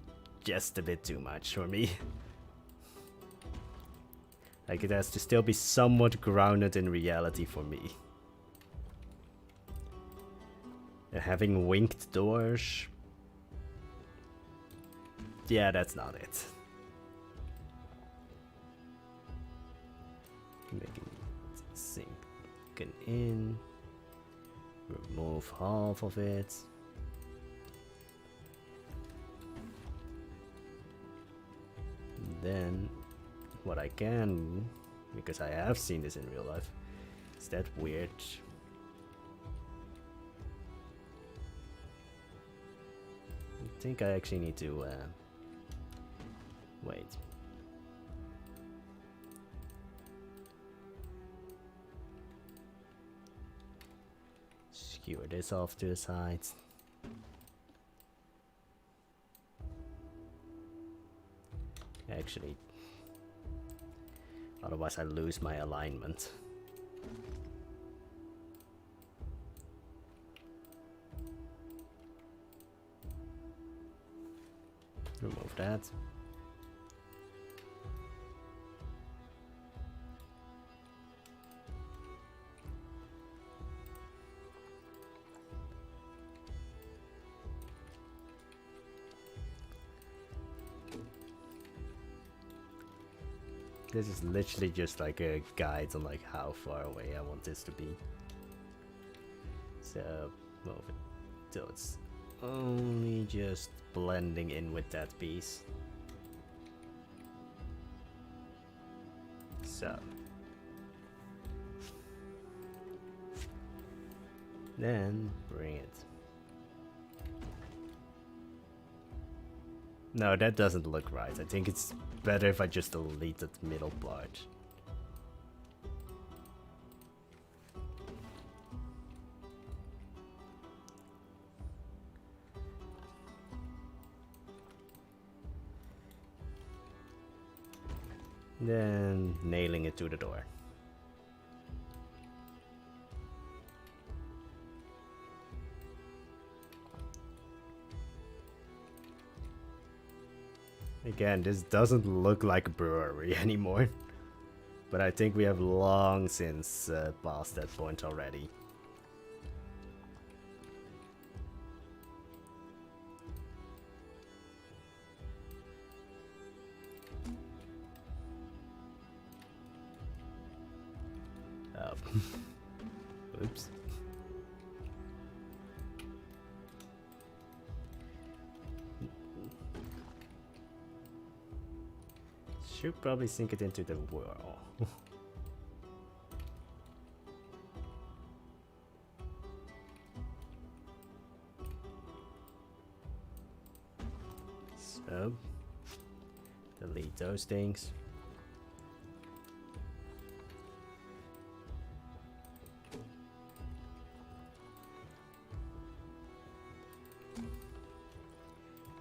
just a bit too much for me. Like, it has to still be somewhat grounded in reality for me. And having winged doors... yeah, that's not it. Making it sink in. Remove half of it. then what I can, because I have seen this in real life, is that weird. I think I actually need to wait. Skewer this off to the sides. Actually, otherwise I lose my alignment. Remove that. This is literally just like a guide on like how far away I want this to be. So move it till it's only just blending in with that piece. So then bring it. No, that doesn't look right. I think it's better if I just delete that middle part. Then nailing it to the door. Again, this doesn't look like a brewery anymore, but I think we have long since passed that point already. Oh. Oops. Should probably sink it into the wall. So, delete those things.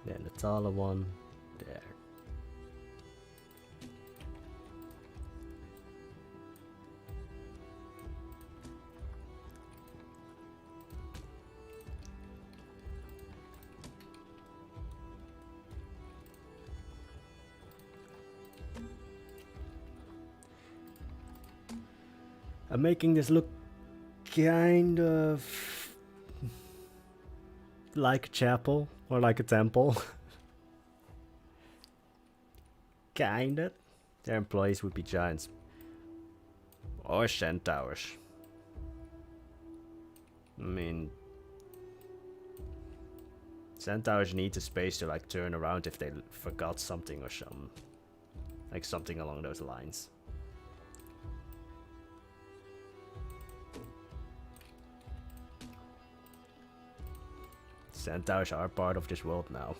Then the taller one there. I'm making this look kind of like a chapel or like a temple. Kinda. Their employees would be giants or centaurs. I mean, centaurs need the space to like turn around if they forgot something or something, like something along those lines. Centaurs are part of this world now.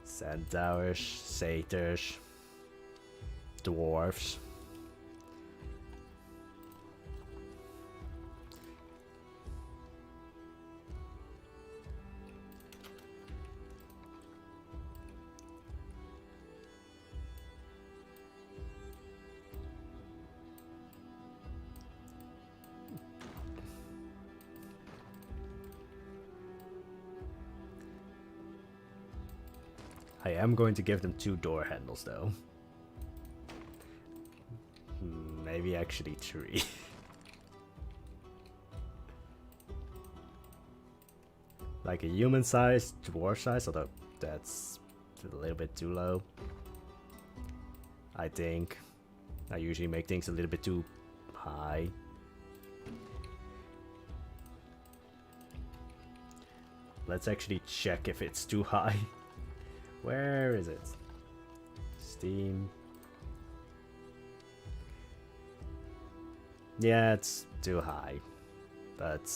Centaurs, satyrs, dwarves. I am going to give them 2 door handles though. Maybe actually 3. Like a human size, dwarf size, although that's a little bit too low. I think I usually make things a little bit too high. Let's actually check if it's too high. Where is it? 16. Yeah, it's too high. But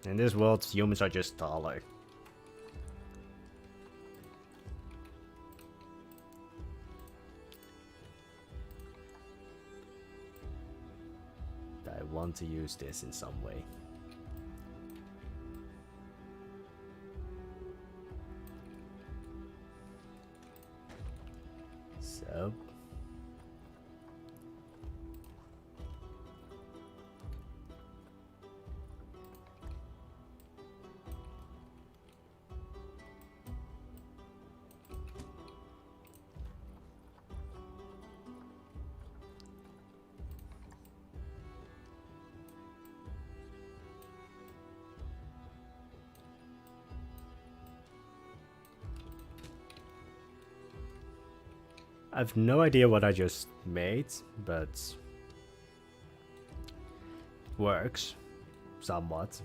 in this world, humans are just taller. I want to use this in some way. So I have no idea what I just made, but works somewhat.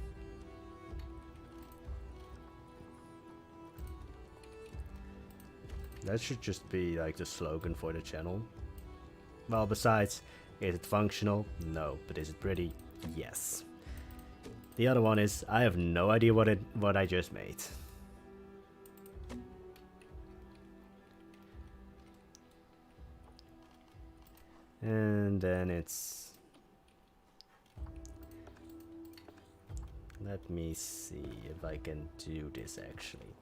That should just be like the slogan for the channel. Well, besides, is it functional? No. But is it pretty? Yes. The other one is, I have no idea what I just made. And then it's... Let me see if I can do this actually.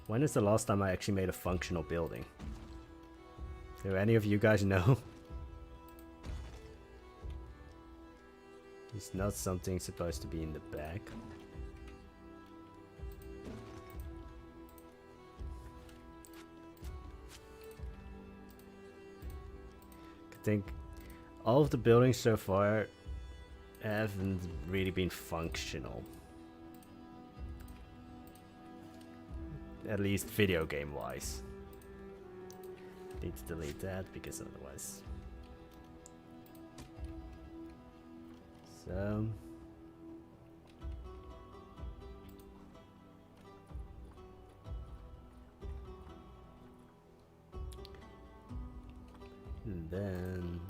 When is the last time I actually made a functional building? Do any of you guys know? It's not something supposed to be in the back. I think all of the buildings so far haven't really been functional. At least video game wise. Need to delete that because otherwise. So and then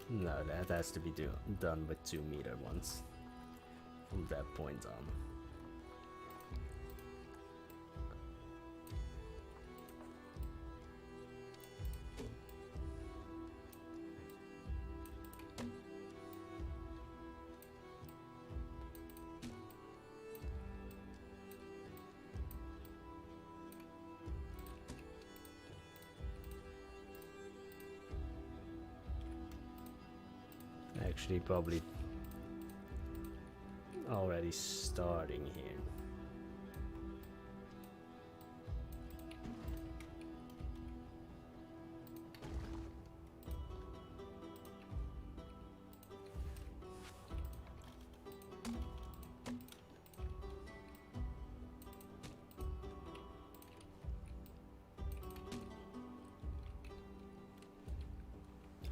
no, that has to be done with 2-meter ones from that point on. Actually, probably already starting here.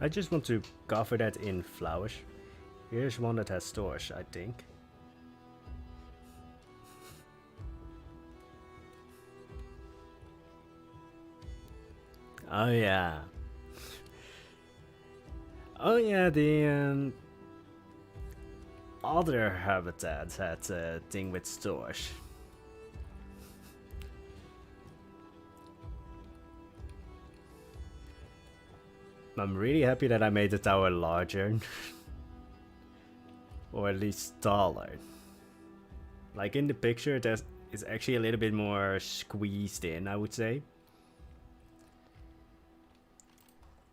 I just want to cover that in flowers. Here's one that has stores, I think. Oh yeah. Oh yeah, the other habitats had a thing with stores. I'm really happy that I made the tower larger. Or at least taller. Like in the picture, it's actually a little bit more squeezed in, I would say.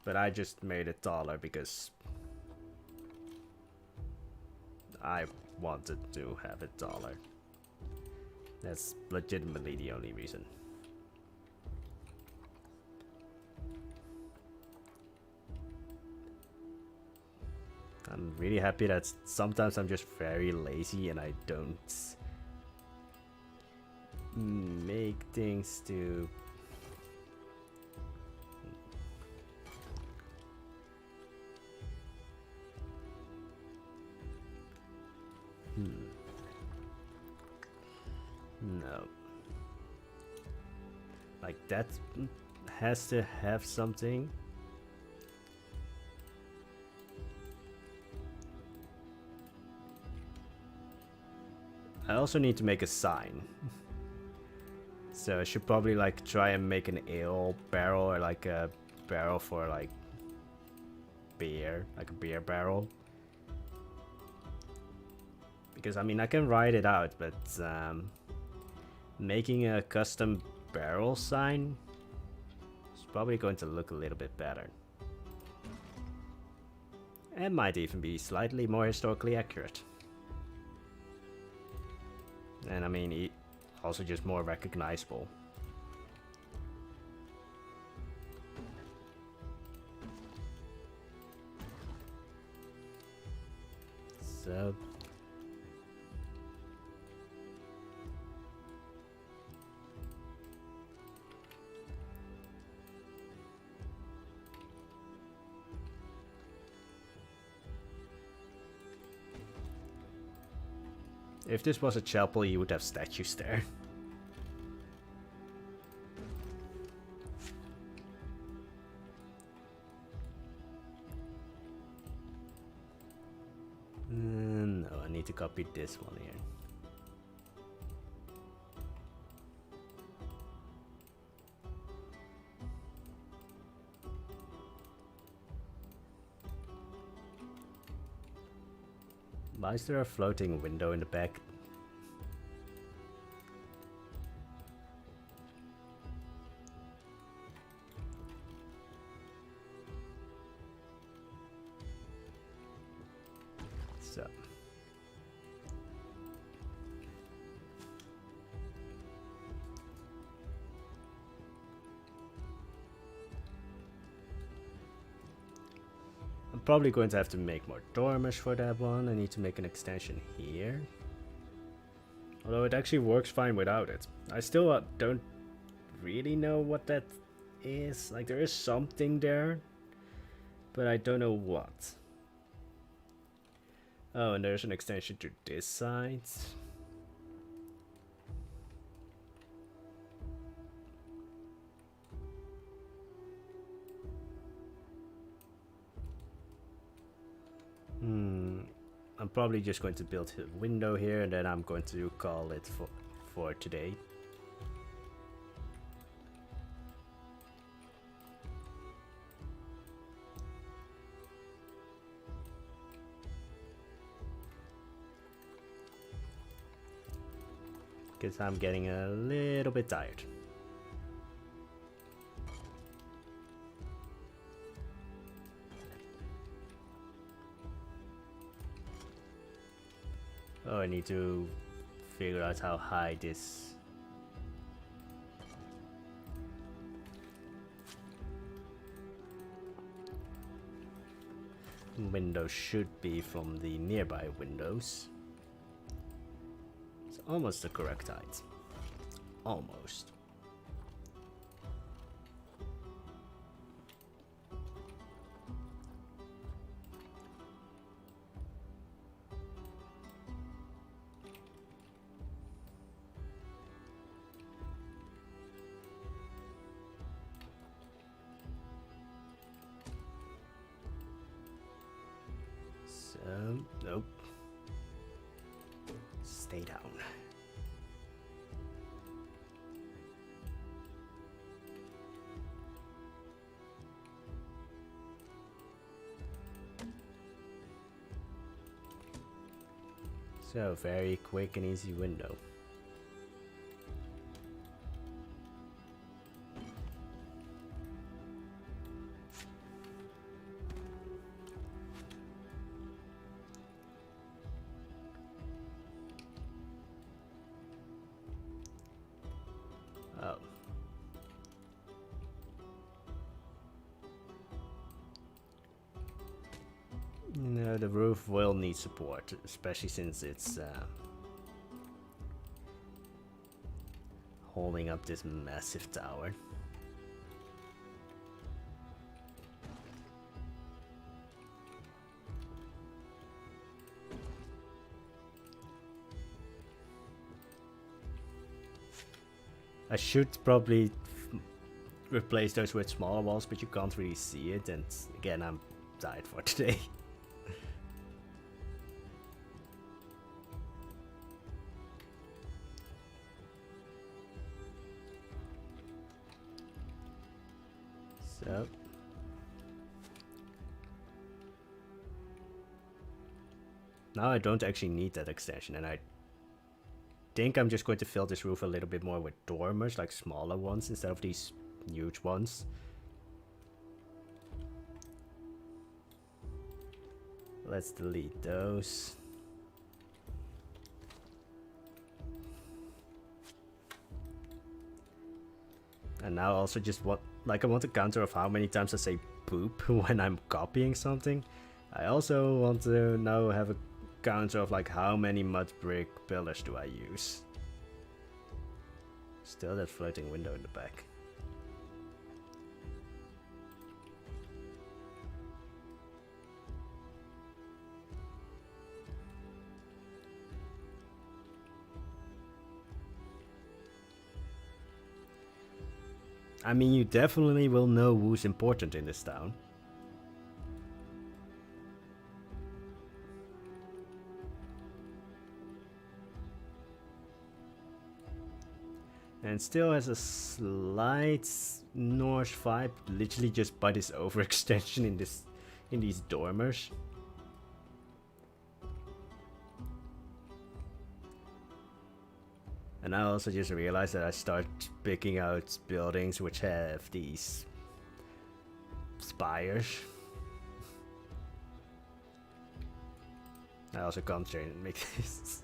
But I just made it taller because I wanted to have it taller. That's legitimately the only reason. I'm really happy that sometimes I'm just very lazy and I don't make things to... No. Like that has to have something. I also need to make a sign. So I should probably like try and make an ale barrel or like a barrel for like beer, like a beer barrel. Because I mean I can write it out, but making a custom barrel sign is probably going to look a little bit better. And might even be slightly more historically accurate. And I mean, also just more recognizable. So... if this was a chapel, you would have statues there. No, I need to copy this one here. Why is there a floating window in the back? So. I'm probably going to have to make more dormers for that one. I need to make an extension here. Although it actually works fine without it. I still don't really know what that is. Like there is something there, but I don't know what. Oh, and there's an extension to this side. I'm probably just going to build a window here and then I'm going to call it for today. Because I'm getting a little bit tired. Oh, I need to figure out how high this window should be from the nearby windows. It's almost the correct height. Almost. Nope. Stay down. So, very quick and easy window. Oh. No, So the roof will need support, especially since it's holding up this massive tower. I should probably replace those with smaller walls, but you can't really see it, and again, I'm tired for today. So now I don't actually need that extension, and I think I'm just going to fill this roof a little bit more with dormers, like smaller ones instead of these huge ones. Let's delete those. And now also just I want a counter of how many times I say poop when I'm copying something. I also want to now have a counter of like how many mud brick pillars do I use. Still that floating window in the back. I mean, you definitely will know who's important in this town. And still has a slight Norse vibe, literally just by this overextension in these dormers. And I also just realized that I start picking out buildings which have these spires. I also can't change and make this.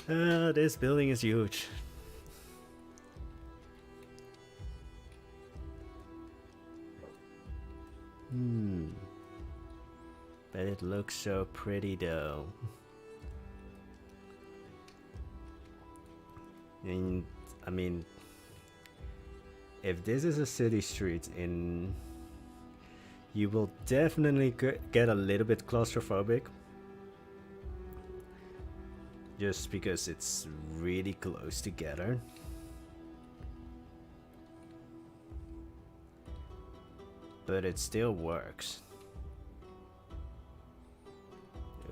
This building is huge. But it looks so pretty though. And I mean, if this is a city street you will definitely get a little bit claustrophobic. Just because it's really close together. But it still works.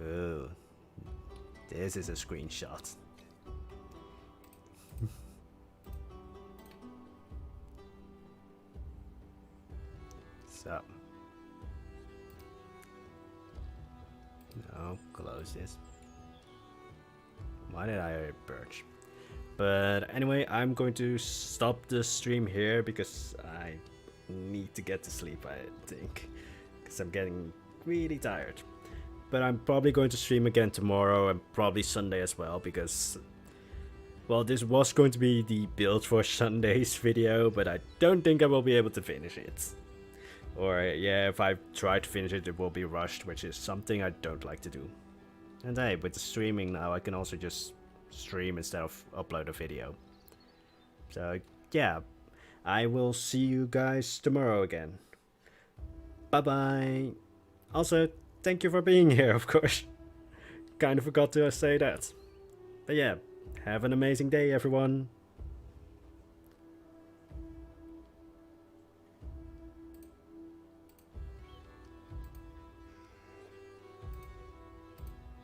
Oh, this is a screenshot. So, no, close this. Why did I hire birch? But anyway, I'm going to stop the stream here because I need to get to sleep, I think, because I'm getting really tired. But I'm probably going to stream again tomorrow and probably Sunday as well, because, well, this was going to be the build for Sunday's video, but I don't think I will be able to finish it. Or yeah, if I try to finish it, it will be rushed, which is something I don't like to do. And hey, with the streaming now, I can also just stream instead of upload a video. So yeah, I will see you guys tomorrow again. Bye bye. Also, thank you for being here, of course. Kind of forgot to say that. But yeah, have an amazing day, everyone.